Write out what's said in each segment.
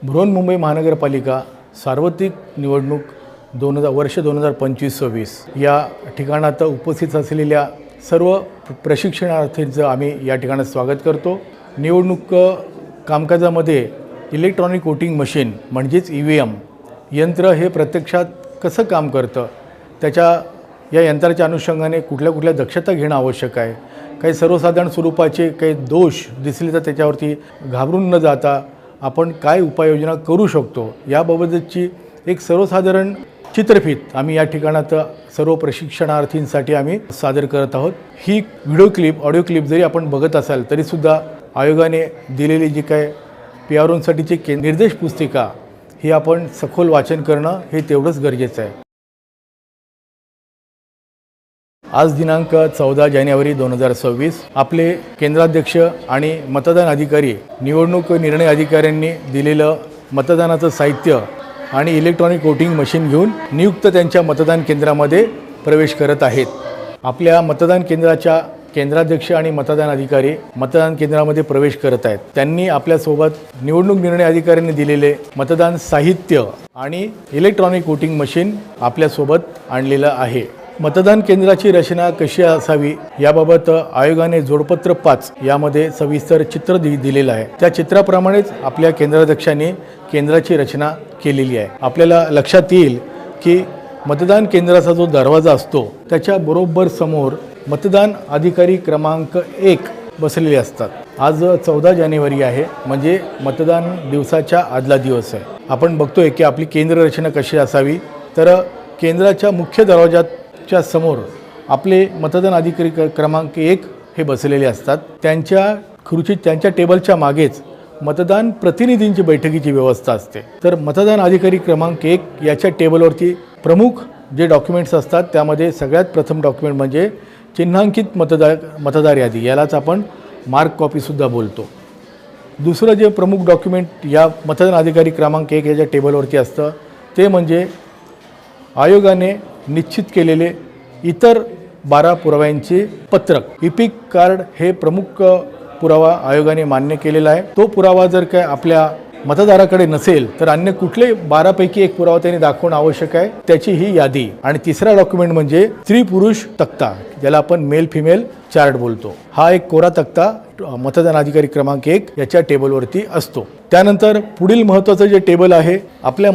बृहन्मुंबई महानगरपालिका सार्वत्रिक निवडणूक 2025-26 या ठिकाणात उपस्थित असलेल्या सर्व प्रशिक्षणार्थींचं आम्ही या ठिकाणी स्वागत करतो। निवडणूक कामकाजामध्ये इलेक्ट्रॉनिक वोटिंग मशीन म्हणजेच EVM यंत्र हे प्रत्यक्षात कसं काम करतं, त्याच्या या यंत्राच्या अनुषंगाने कुठल्या दक्षता घेणं आवश्यक आहे, काही सर्वसाधारण स्वरूपाचे काही दोष दिसले तर त्याच्यावरती घाबरून न जाता आपण काय उपाययोजना करू शकतो याबाबतची एक सर्वसाधारण चित्रफित आम्ही या ठिकाणात सर्व प्रशिक्षणार्थींसाठी आम्ही सादर करत आहोत। ही व्हिडिओ क्लिप ऑडिओ क्लिप जरी आपण बघत असाल तरीसुद्धा आयोगाने दिलेली जी काय PROंसाठीची निर्देश पुस्तिका ही आपण सखोल वाचन करणं हे तेवढंच गरजेचं आहे। आज दिनांक 14 जानेवारी 2026 आपले केंद्राध्यक्ष आणि मतदान अधिकारी निवडणूक निर्णय अधिकाऱ्यांनी दिलेलं मतदानाचं साहित्य आणि इलेक्ट्रॉनिक वोटिंग मशीन घेऊन नियुक्त त्यांच्या मतदान केंद्रामध्ये प्रवेश करत आहेत। आपल्या मतदान केंद्राच्या केंद्राध्यक्ष आणि मतदान अधिकारी मतदान केंद्रामध्ये प्रवेश करत आहेत। त्यांनी आपल्यासोबत निवडणूक निर्णय अधिकाऱ्यांनी दिलेले मतदान साहित्य आणि इलेक्ट्रॉनिक वोटिंग मशीन आपल्यासोबत आणलेलं आहे। मतदान केंद्राची रचना कशी असावी याबाबत आयोगाने जोडपत्र 5 यामध्ये सविस्तर चित्र दिलेलं आहे। त्या चित्राप्रमाणेच आपल्या केंद्राध्यक्षांनी केंद्राची रचना केलेली आहे। आपल्याला लक्षात येईल की मतदान केंद्राचा जो दरवाजा असतो त्याच्या बरोबर समोर मतदान अधिकारी क्रमांक 1 बसलेले असतात। आज 14 जानेवारी आहे, म्हणजे मतदान दिवसाच्या आदला दिवस आहे। आपण बघतोय की आपली केंद्र रचना कशी असावी, तर केंद्राच्या मुख्य दरवाजाच्या समोर आपले मतदान अधिकारी क्रमांक 1 हे बसलेले असतात। त्यांच्या खुर्चीत त्यांच्या टेबलच्या मागेच मतदान प्रतिनिधींची बैठकीची व्यवस्था असते। तर मतदान अधिकारी क्रमांक 1 याच्या टेबलवरती प्रमुख जे डॉक्युमेंट्स असतात त्यामध्ये सगळ्यात प्रथम डॉक्युमेंट म्हणजे चिन्हांकित मतदार यादी, यालाच आपण मार्क कॉपीसुद्धा बोलतो। दुसरं जे प्रमुख डॉक्युमेंट या मतदान अधिकारी क्रमांक 1 याच्या टेबलवरती असतं ते म्हणजे आयोगाने निश्चित केलेले इतर 12 पुराव्यांचे पत्रक। इपिक कार्ड हे प्रमुख पुरावा आयोगाने मान्य केलेला आहे। तो पुरावा जर काय आपल्या मतदाराकडे नसेल तर अन्य कुठले 12 पैकी एक पुरावा त्यांनी दाखवणं आवश्यक आहे, त्याची ही यादी। आणि तिसरा डॉक्युमेंट म्हणजे स्त्री पुरुष तक्ता, ज्याला आपण मेल फिमेल चार्ट बोलतो। हा एक कोरा तक्ता मतदान अधिकारी क्रमांक 1 याच्या टेबलवरती असतो। त्यानंतर पुढील महत्त्वाचं जे टेबल आहे, आपल्या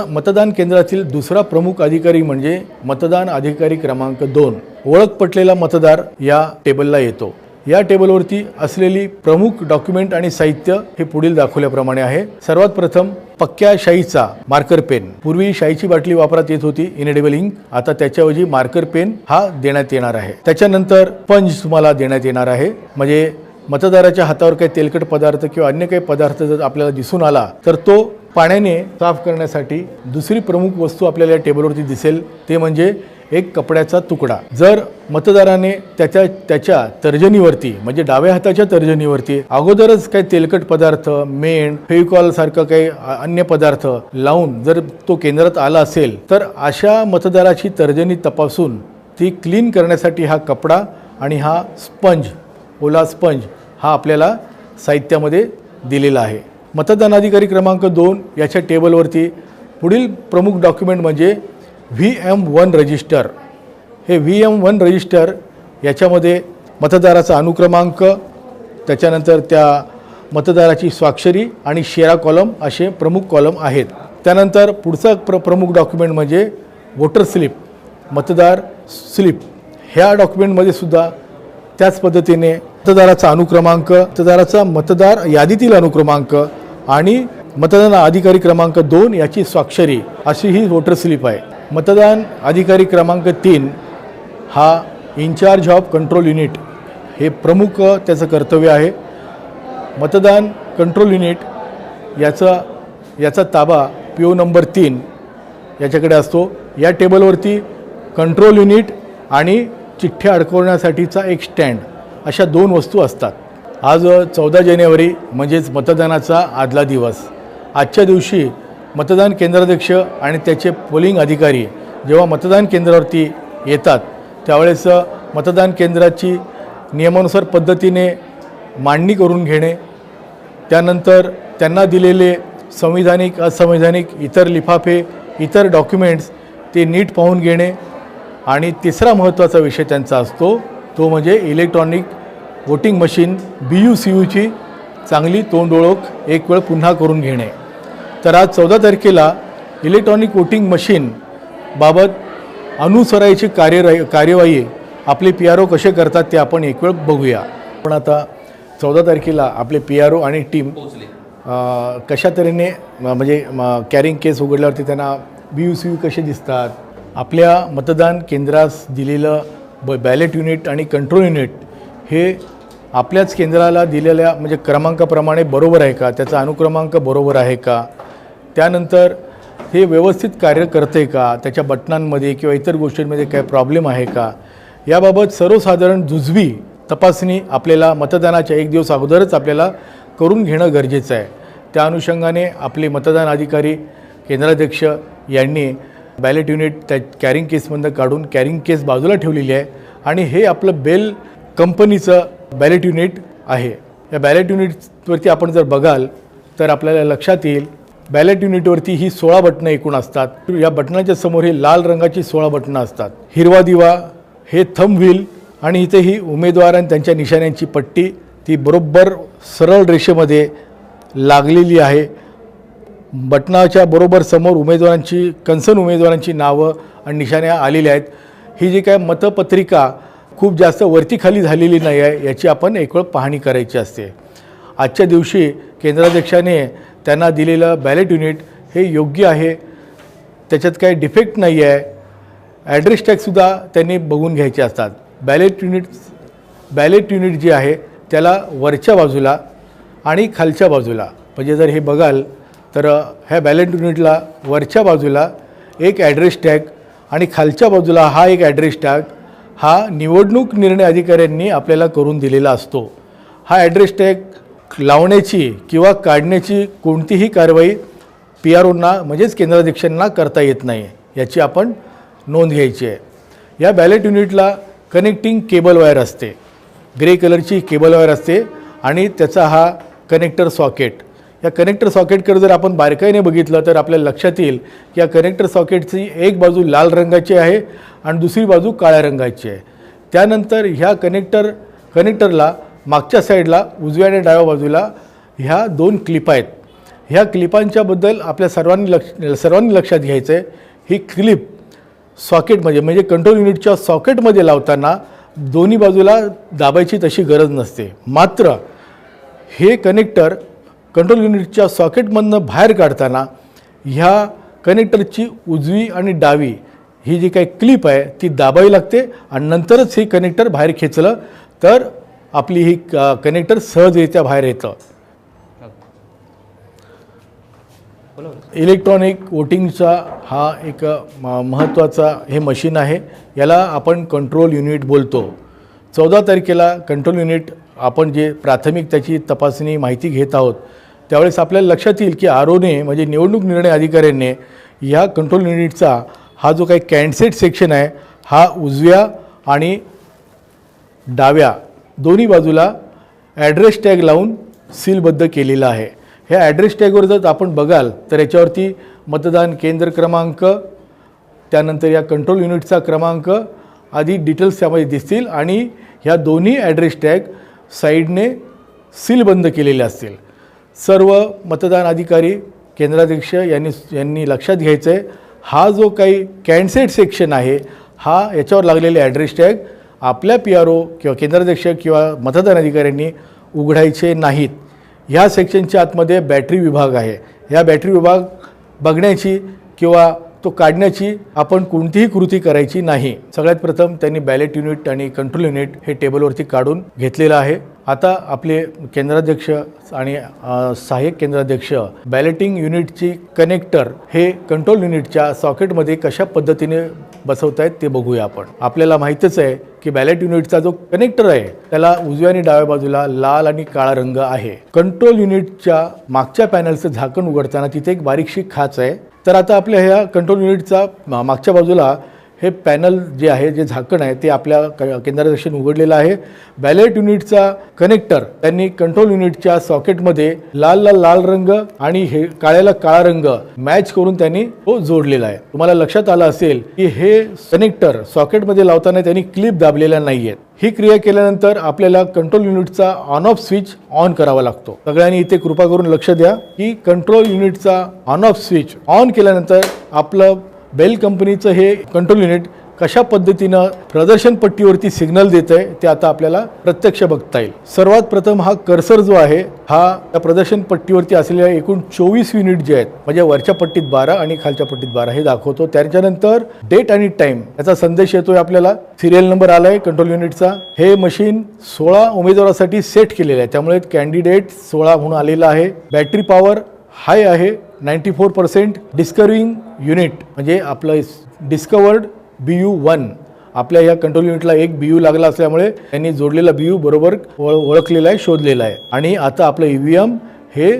मतदान केंद्रातील दुसरा प्रमुख अधिकारी म्हणजे मतदान अधिकारी क्रमांक 2 ओळख पटलेला मतदार या टेबलला येतो। या टेबलवरती असलेली प्रमुख डॉक्युमेंट आणि साहित्य हे पुढील दाखवल्याप्रमाणे आहे। सर्वात प्रथम पक्क्या शाईचा मार्कर पेन, पूर्वी शाईची बाटली वापरात येत होती इनेडेबल इंक, आता त्याच्याऐवजी मार्कर पेन हा देण्यात येणार आहे। त्याच्यानंतर स्पंज तुम्हाला देण्यात येणार आहे, म्हणजे मतदाराच्या हातावर काही तेलकट पदार्थ किंवा अन्य काही पदार्थ जर आपल्याला दिसून आला तर तो पाण्याने साफ करण्यासाठी दुसरी प्रमुख वस्तू आपल्याला या टेबलवरती दिसेल, ते म्हणजे एक कपड्याचा तुकडा। जर मतदाराने त्याच्या तर्जनीवरती म्हणजे डाव्या हाताच्या तर्जनीवरती अगोदरच काही तेलकट पदार्थ, मेण, फेविकॉल सारखं काही अन्य पदार्थ लावून जर तो केंद्रात आला असेल तर अशा मतदाराची तर्जनी तपासून ती क्लीन करण्यासाठी हा कपडा आणि हा स्पंज, ओला स्पंज हा आपल्याला साहित्यामध्ये दिलेला आहे। मतदान अधिकारी क्रमांक 2 याच्या टेबलवरती पुढील प्रमुख डॉक्युमेंट म्हणजे VM1 रजिस्टर। हे VM1 रजिस्टर याच्यामध्ये मतदाराचा अनुक्रमांक, त्याच्यानंतर त्या मतदाराची स्वाक्षरी आणि शेरा कॉलम असे प्रमुख कॉलम आहेत। त्यानंतर पुढचा प्रमुख डॉक्युमेंट म्हणजे वोटर स्लिप, मतदार स्लिप। ह्या डॉक्युमेंटमध्ये सुद्धा त्याच पद्धतीने मतदाराचा अनुक्रमांक, मतदाराचा मतदार यादीतील अनुक्रमांक आणि मतदान अधिकारी क्रमांक 2 याची स्वाक्षरी अशी ही वोटर स्लिप आहे। मतदान अधिकारी क्रमांक 3 हा इन्चार्ज ऑफ कंट्रोल युनिट, हे प्रमुख त्याचं कर्तव्य आहे। मतदान कंट्रोल युनिट याचा ताबा PO नंबर 3 याच्याकडे असतो। या टेबलवरती कंट्रोल युनिट आणि चिठ्ठ्या अडकवण्यासाठीचा एक स्टँड अशा 2 वस्तू असतात। आज 14 जानेवारी म्हणजेच मतदानाचा आदला दिवस। आजच्या दिवशी मतदान केंद्राध्यक्ष आणि त्याचे पोलिंग अधिकारी जेव्हा मतदान केंद्रावरती येतात त्यावेळेस मतदान केंद्राची नियमानुसार पद्धतीने मांडणी करून घेणे, त्यानंतर त्यांना दिलेले संविधानिक असंवैधानिक इतर लिफाफे इतर डॉक्युमेंट्स ते नीट पाहून घेणे आणि तिसरा महत्त्वाचा विषय त्यांचा असतो तो म्हणजे इलेक्ट्रॉनिक वोटिंग मशीन BUCUची चांगली तोंड ओळख एक वेळ पुन्हा करून घेणे. तर आज 14 तारखेला इलेक्ट्रॉनिक वोटिंग मशीन बाबत अनुसरायची कार्यवाही आपले PRO कसे करतात ते आपण एक वेळ बघूया. पण आता 14 तारखेला आपले PRO आणि टीम कशा तऱ्हेने म्हणजे कॅरिंग केस उघडल्यावरती त्यांना BUCU कसे दिसतात, आपल्या मतदान केंद्रास दिलेलं बॅलेट युनिट आणि कंट्रोल युनिट हे आपल्याच केंद्राला दिलेल्या म्हणजे क्रमांकाप्रमाणे बरोबर आहे का, त्याचा अनुक्रमांक बरोबर आहे का, त्यानंतर हे व्यवस्थित कार्य करते का, त्याच्या बटनांमध्ये किंवा इतर गोष्टींमध्ये काय प्रॉब्लेम आहे का, याबाबत सर्वसाधारण जुजबी तपासणी आपल्याला मतदानाच्या एक दिवस अगोदरच आपल्याला करून घेणं गरजेचं आहे. त्या अनुषंगाने आपले मतदान अधिकारी केंद्राध्यक्ष यांनी बॅलेट युनिट त्या कॅरिंग केसमधून काढून कॅरिंग केस बाजूला ठेवलेली आहे आणि हे आपलं बेल कंपनीचं बॅलेट युनिट आहे. या बॅलेट युनिटवरती आपण जर बघाल तर आपल्याला लक्षात येईल बॅलेट युनिटवरती ही 16 बटणं एकूण असतात. या बटनाच्या समोर ही लाल रंगाची 16 बटणं असतात. हिरवा दिवा हे थंब व्हील आणि इथे ही उमेदवार आणि त्यांच्या निशाण्यांची पट्टी ती बरोबर सरळ रेषेमध्ये लागलेली आहे. बटनाच्या बरोबर समोर उमेदवारांची कन्सर्न उमेदवारांची नावं आणि निशाण्या आलेल्या आहेत. ही जी काय मतपत्रिका खूप जास्त वरती खाली झालेली नाही आहे याची आपण एक वेळ पाहणी करायची असते. आजच्या दिवशी केंद्राध्यक्षाने त्यांना दिलेलं बॅलेट युनिट हे योग्य आहे, त्याच्यात काही डिफेक्ट नाही आहे. ॲड्रेस टॅगसुद्धा त्यांनी बघून घ्यायचे असतात. बॅलेट युनिट जे आहे त्याला वरच्या बाजूला आणि खालच्या बाजूला म्हणजे जर हे बघाल तर ह्या बॅलेट युनिटला वरच्या बाजूला एक ॲड्रेस टॅग आणि खालच्या बाजूला हा एक ॲड्रेस टॅग हा निवडणूक निर्णय अधिकाऱ्यांनी आपल्याला करून दिलेला असतो. हा ॲड्रेस टॅग लावण्याची किंवा काढण्याची कोणतीही कारवाई PROंना म्हणजेच केंद्राध्यक्षांना करता येत नाही, याची आपण नोंद घ्यायची आहे. या बॅलेट युनिटला कनेक्टिंग केबल वायर असते, ग्रे कलरची केबल वायर असते आणि त्याचा हा कनेक्टर सॉकेट. या कनेक्टर सॉकेटकडे जर आपण बारकाईने बघितलं तर आपल्याला लक्षात येईल की या कनेक्टर सॉकेटची एक बाजू लाल रंगाची आहे आणि दुसरी बाजू काळ्या रंगाची आहे. त्यानंतर ह्या कनेक्टरला मागच्या साईडला उजव्या आणि डाव्या बाजूला ह्या 2 क्लिप आहेत. ह्या क्लिपांच्याबद्दल आपल्या सर्वांनी लक्षात घ्यायचं आहे. ही क्लिप सॉकेटमध्ये म्हणजे कंट्रोल युनिटच्या सॉकेटमध्ये लावताना दोन्ही बाजूला दाबायची तशी गरज नसते. मात्र हे कनेक्टर कंट्रोल युनिटच्या सॉकेटमधनं बाहेर काढताना ह्या कनेक्टरची उजवी आणि डावी ही जी काही क्लिप आहे ती दाबावी लागते आणि नंतरच हे कनेक्टर बाहेर खेचलं तर आपली ही कनेक्टर सहजरित्या बाहेर येतं. इलेक्ट्रॉनिक वोटिंगचा हा एक महत्त्वाचा हे मशीन आहे. याला आपण कंट्रोल युनिट बोलतो. 14 तारखेला कंट्रोल युनिट आपण जे प्राथमिक त्याची तपासणी माहिती घेत आहोत त्यावेळेस आपल्याला लक्षात येईल की ROने म्हणजे निवडणूक निर्णय अधिकाऱ्यांनी ह्या कंट्रोल युनिटचा हा जो काही कॅन्सेट सेक्शन आहे हा उजव्या आणि डाव्या दोन्ही बाजूला ॲड्रेस टॅग लावून सीलबद्ध केलेला आहे. ह्या ॲड्रेस टॅगवर जर आपण बघाल तर याच्यावरती मतदान केंद्र क्रमांक त्यानंतर या कंट्रोल युनिटचा क्रमांक आदी डिटेल्स त्यामध्ये दिसतील आणि ह्या दोन्ही ॲड्रेस टॅग साईडने सीलबंद केलेले असतील. सर्व मतदान अधिकारी केंद्राध्यक्ष यांनी लक्षात घ्यायचं आहे हा जो काही कॅन्सेट सेक्शन आहे हा याच्यावर लागलेले ॲड्रेस टॅग आपल्या PRO किंवा केंद्राध्यक्ष किंवा मतदान अधिकाऱ्यांनी उघडायचे नाहीत. ह्या सेक्शनच्या आतमध्ये बॅटरी विभाग आहे. ह्या बॅटरी विभाग बघण्याची किंवा तो काढण्याची आपण कोणतीही कृती करायची नाही. सगळ्यात प्रथम त्यांनी बॅलेट युनिट आणि कंट्रोल युनिट हे टेबलवरती काढून घेतलेलं आहे. आता आपले केंद्राध्यक्ष आणि सहाय्यक केंद्राध्यक्ष बॅलेटिंग युनिटची कनेक्टर हे कंट्रोल युनिटच्या सॉकेटमध्ये कशा पद्धतीने बसवत आहेत ते बघूया आपण. आपल्याला माहीतच आहे की बॅलेट युनिटचा जो कनेक्टर आहे त्याला उजव्या आणि डाव्या बाजूला लाल आणि काळा रंग आहे. कंट्रोल युनिटच्या मागच्या पॅनलचं झाकण उघडताना तिथे एक बारीकशी खाच आहे. तर आता आपल्या ह्या कंट्रोल युनिटचा मागच्या बाजूला हे पॅनल जे आहे, जे झाकण आहे ते आपल्या केंद्राध्यक्षाने उघडलेलं आहे. बॅलेट युनिटचा कनेक्टर त्यांनी कंट्रोल युनिटच्या सॉकेटमध्ये लाल रंग आणि हे काळ्याला काळा रंग मॅच करून त्यांनी तो जोडलेला आहे. तुम्हाला लक्षात आलं असेल की हे कनेक्टर सॉकेटमध्ये लावताना त्यांनी क्लिप दाबलेल्या नाहीयेत. ही क्रिया केल्यानंतर आपल्याला कंट्रोल युनिटचा ऑन ऑफ स्विच ऑन करावा लागतो. सगळ्यांनी इथे कृपा करून लक्ष द्या की कंट्रोल युनिटचा ऑन ऑफ स्विच ऑन केल्यानंतर आपलं बेल कंपनीचं हे कंट्रोल युनिट कशा पद्धतीनं प्रदर्शन पट्टीवरती सिग्नल देत आहे ते आता आपल्याला प्रत्यक्ष बघता येईल. सर्वात प्रथम हा कर्सर जो आहे हा त्या प्रदर्शन पट्टीवरती असलेल्या एकूण 24 युनिट जे आहेत, म्हणजे वरच्या पट्टीत 12 आणि खालच्या पट्टीत 12 हे दाखवतो. त्याच्यानंतर डेट आणि टाइम याचा संदेश येतोय आपल्याला. सिरियल नंबर आलाय कंट्रोल युनिटचा. हे मशीन 16 उमेदवारासाठी सेट केलेलं आहे, त्यामुळे कॅन्डिडेट 16 म्हणून आलेला आहे. बॅटरी पॉवर हाय आहे 94%. डिस्कवरिंग युनिट म्हणजे आपलं डिस्कवर्ड BU1 आपल्या या कंट्रोल युनिटला एक BU लागला असल्यामुळे त्यांनी जोडलेला BU बरोबर ओळखलेला आहे, शोधलेला आहे. आणि आता आपलं EVM हे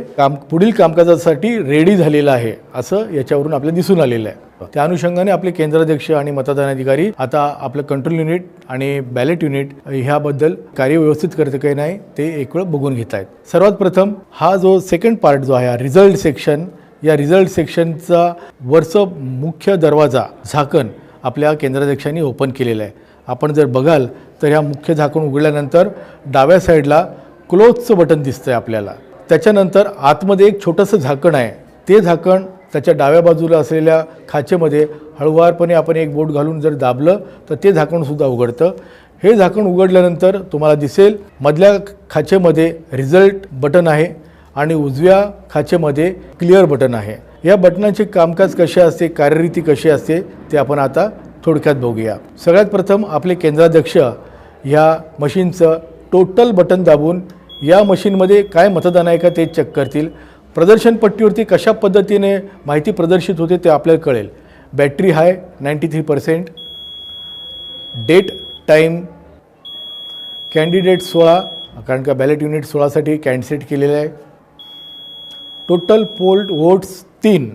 पुढील कामकाजासाठी रेडी झालेलं आहे असं याच्यावरून आपल्याला दिसून आलेलं आहे. त्या अनुषंगाने आपले केंद्राध्यक्ष आणि मतदान अधिकारी आता आपलं कंट्रोल युनिट आणि बॅलेट युनिट ह्याबद्दल कार्य व्यवस्थित करते काही नाही ते एक वेळ बघून घेत आहेत. सर्वात प्रथम हा जो सेकंड पार्ट जो आहे रिझल्ट सेक्शन, या रिझल्ट सेक्शनचा वरचं मुख्य दरवाजा झाकण आपल्या केंद्राध्यक्षांनी ओपन केलेलं आहे. आपण जर बघाल तर ह्या मुख्य झाकण उघडल्यानंतर डाव्या साईडला क्लोजचं बटन दिसतंय आपल्याला. त्याच्यानंतर आतमध्ये एक छोटंसं झाकण आहे. ते झाकण त्याच्या डाव्या बाजूला असलेल्या खाचेमध्ये हळुवारपणे आपण एक बोट घालून जर दाबलं तर ते झाकणसुद्धा उघडतं. हे झाकण उघडल्यानंतर तुम्हाला दिसेल मधल्या खाचेमध्ये रिझल्ट बटन आहे आणि उजव्या खाचेमध्ये क्लिअर बटन आहे. या बटनाचे कामकाज कसे असते, कार्यरीती कशी असते ते आपण आता थोडक्यात बघूया. सगळ्यात प्रथम आपले केंद्राध्यक्ष ह्या मशीनचं टोटल बटन दाबून या मशीनमध्ये काय मतदान आहे का ते चेक करतील. प्रदर्शन पट्टीवरती कशा पद्धतीने माहिती प्रदर्शित होते ते आपल्याला कळेल. Battery high 93%. Date time candidate 16 कारण का बॅलेट युनिट 16साठी कॅन्डिडेट केलेलं आहे. Total polled votes 3.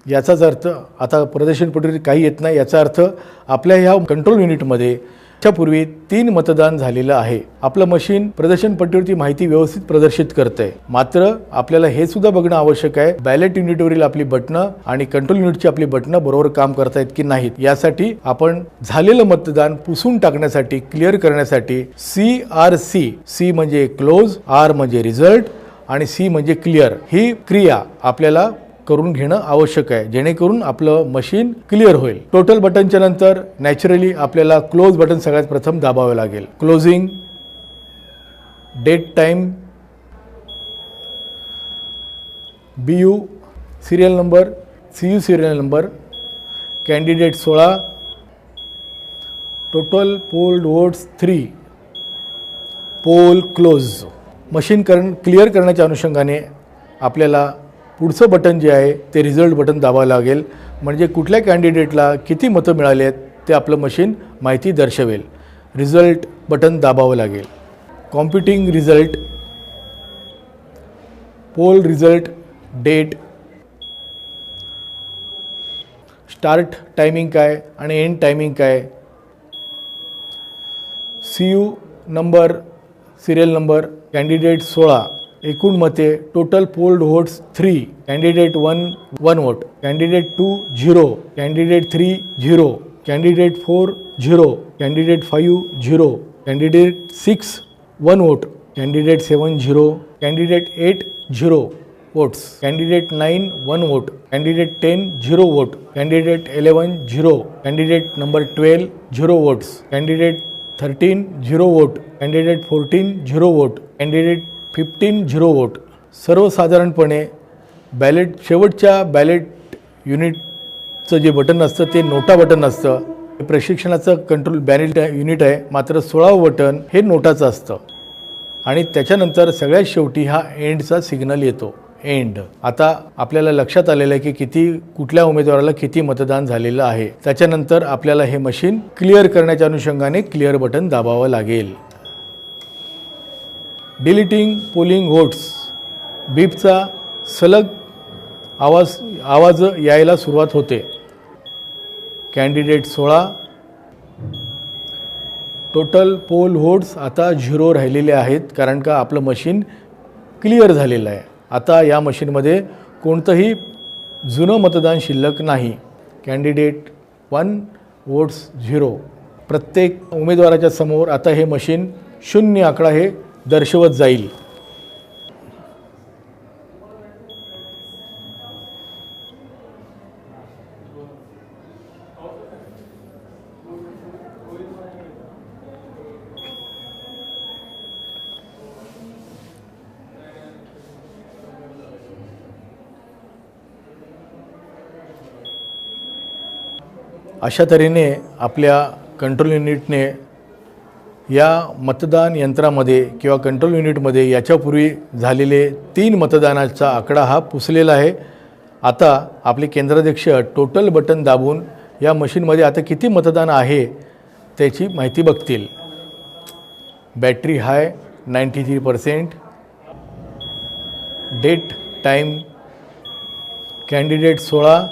याचाच अर्थ आता प्रदर्शन पट्टीवर काही येत नाही. याचा अर्थ आपल्या ह्या कंट्रोल युनिटमध्ये त्यापूर्वी 3 मतदान झालेलं आहे. आपलं मशीन प्रदर्शन पट्टीवरती माहिती व्यवस्थित प्रदर्शित करतंय. मात्र आपल्याला हे सुद्धा बघणं आवश्यक आहे बॅलेट युनिटवरील आपली बटणं आणि कंट्रोल युनिटची आपली बटणं बरोबर काम करतायत की नाहीत. यासाठी आपण झालेलं मतदान पुसून टाकण्यासाठी, क्लिअर करण्यासाठी CRC, C म्हणजे क्लोज, R म्हणजे रिझल्ट आणि C म्हणजे क्लिअर ही क्रिया आपल्याला करून घेणं आवश्यक आहे, जेणेकरून आपलं मशीन क्लिअर होईल. टोटल बटनच्या नंतर नॅचरली आपल्याला क्लोज बटन सगळ्यात प्रथम दाबावे लागेल. Closing, date time, BU serial number, CU serial number, candidate 16, total polled votes 3, pole close. Machine clear करण्याच्या अनुषंगाने आपल्याला पुढचं बटन जे आहे ते रिझल्ट बटन दाबावं लागेल. म्हणजे कुठल्या कॅन्डिडेटला किती मतं मिळाली आहेत ते आपलं मशीन माहिती दर्शवेल. रिझल्ट बटन दाबावं लागेल. Computing result, poll result, date, start timing काय आणि एंड टायमिंग काय, CU number, serial number, candidate 16, एकूण मते, total polled votes 3, candidate 1 vote, candidate 2 0, candidate 3 0, candidate 4 0, candidate 5 0, candidate 6 1 vote, candidate 7 0, candidate 8 0 votes, candidate 9 1 vote, candidate 10 0 vote, candidate 11 0, candidate number 12 0 votes, candidate 13 0 vote, candidate 14 0 vote, candidate 15 0 vote. सर्वसाधारणपणे ballot शेवटच्या ballot युनिटचं जे button असतं ते नोटा button असतं. प्रशिक्षणाचं control ballot unit आहे, मात्र 16वं बटन हे नोटाचं असतं आणि त्याच्यानंतर सगळ्यात शेवटी हा एंडचा सिग्नल येतो. एंड. आता आपल्याला लक्षात आलेलं आहे की कुठल्या उमेदवाराला किती मतदान झालेलं आहे. त्याच्यानंतर आपल्याला हे मशीन क्लिअर करण्याच्या अनुषंगाने क्लिअर बटन दाबावं लागेल. Deleting polling votes. बीपचा सलग आवाज यायला सुरुवात होते. कॅन्डिडेट 16. टोटल पोल व्होट्स आता 0 राहिलेले आहेत, कारण का आपलं मशीन क्लिअर झालेलं आहे. आता या मशीनमध्ये कोणतंही जुनं मतदान शिल्लक नाही. कॅन्डिडेट 1 व्होट्स 0. प्रत्येक उमेदवाराच्या समोर आता हे मशीन 0 आकडा हे दर्शवत जाईल. अशा तऱ्हेने आपल्या कंट्रोल युनिटने या मतदान यंत्रामध्ये किंवा कंट्रोल युनिटमध्ये याच्यापूर्वी झालेले 3 मतदानाचा आकडा हा पुसलेला आहे. आता आपले केंद्राध्यक्ष टोटल बटन दाबून या मशीनमध्ये आता किती मतदान आहे त्याची माहिती बघतील. Battery high 93%. Date time candidate 16.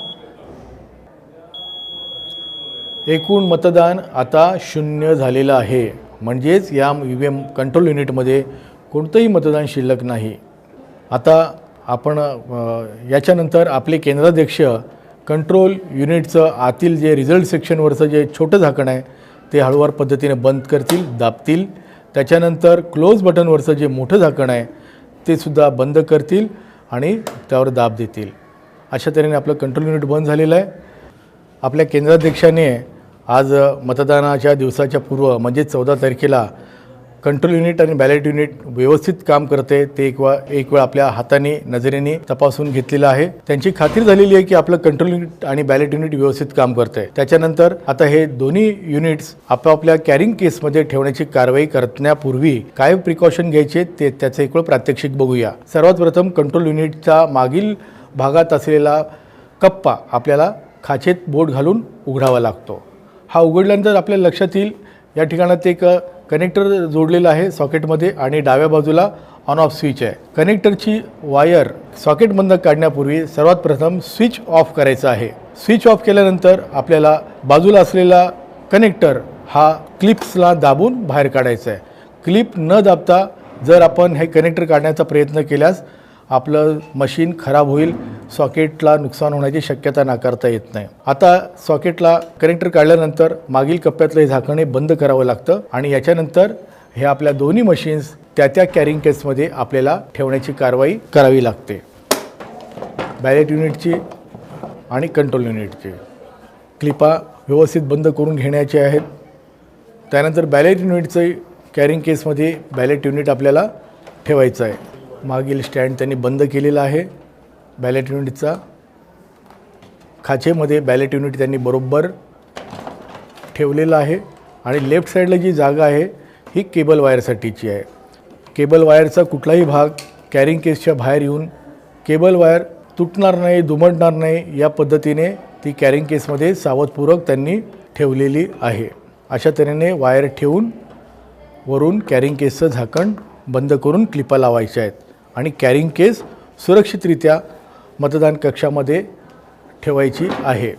एकूण मतदान आता 0 झालेलं आहे. म्हणजेच या EVM कंट्रोल युनिटमध्ये कोणतंही मतदान शिल्लक नाही. आता आपण याच्यानंतर आपले केंद्राध्यक्ष कंट्रोल युनिटचं आतील जे रिझल्ट सेक्शनवरचं जे छोटं झाकण आहे ते हळूवार पद्धतीने बंद करतील, दाबतील. त्याच्यानंतर क्लोज बटनवरचं जे मोठं झाकण आहे ते सुद्धा बंद करतील आणि त्यावर दाब देतील. अशा तऱ्हेने आपलं कंट्रोल युनिट बंद झालेलं आहे. आपल्या केंद्राध्यक्षाने आज मतदानाच्या दिवसाच्या पूर्व म्हणजे 14 तारखेला कंट्रोल युनिट आणि बॅलेट युनिट व्यवस्थित काम करते ते एक वेळ आपल्या हाताने नजरेने तपासून घेतलेलं आहे. त्यांची खात्री झालेली आहे की आपलं कंट्रोल युनिट आणि बॅलेट युनिट व्यवस्थित काम करते. त्याच्यानंतर आता हे दोन्ही युनिट्स आपापल्या कॅरिंग केसमध्ये ठेवण्याची कारवाई करण्यापूर्वी काय प्रिकॉशन घ्यायचे ते त्याचं एक वेळ प्रात्यक्षिक बघूया. सर्वात प्रथम कंट्रोल युनिटच्या मागील भागात असलेला कप्पा आपल्याला खाचेत बोट घालून उघडावा लागतो. हा उघडल्यानंतर आपल्याला लक्षात येईल या ठिकाणात एक कनेक्टर जोडलेला आहे सॉकेटमध्ये आणि डाव्या बाजूला ऑन ऑफ स्विच आहे. कनेक्टरची वायर सॉकेटमधून काढण्यापूर्वी सर्वात प्रथम स्विच ऑफ करायचा आहे. स्विच ऑफ केल्यानंतर आपल्याला बाजूला असलेला कनेक्टर हा क्लिप्सला दाबून बाहेर काढायचा आहे. क्लिप न दाबता जर आपण हे कनेक्टर काढण्याचा प्रयत्न केल्यास आपलं मशीन खराब होईल, सॉकेटला नुकसान होण्याची शक्यता नाकारता येत नाही. आता सॉकेटला कनेक्टर काढल्यानंतर मागील कप्प्यातलं हे झाकण बंद करावं लागतं आणि याच्यानंतर हे आपल्या दोन्ही मशीन्स त्या कॅरिंग केसमध्ये आपल्याला ठेवण्याची कारवाई करावी लागते. बॅलेट युनिटची आणि कंट्रोल युनिटची क्लिपा व्यवस्थित बंद करून घेण्याचे आहेत. त्यानंतर बॅलेट युनिटचं कॅरिंग केसमध्ये बॅलेट युनिट आपल्याला ठेवायचं आहे. मागील स्टँड त्यांनी बंद केलेला आहे. बॅलेट युनिटचा खाचेमध्ये बॅलेट युनिट त्यांनी बरोबर ठेवलेलं आहे आणि लेफ्ट साईडला जी जागा आहे ही केबल वायरसाठीची आहे. केबल वायरचा कुठलाही भाग कॅरिंग केसच्या बाहेर येऊन केबल वायर तुटणार नाही, दुमडणार नाही या पद्धतीने ती कॅरिंग केसमध्ये सावधपूर्वक त्यांनी ठेवलेली आहे. अशा तऱ्हेने वायर ठेवून वरून कॅरिंग केसचं झाकण बंद करून क्लिपा लावायच्या आहेत आणि कॅरिंग केस सुरक्षितरित्या मतदान कक्षामध्ये ठेवायची आहे.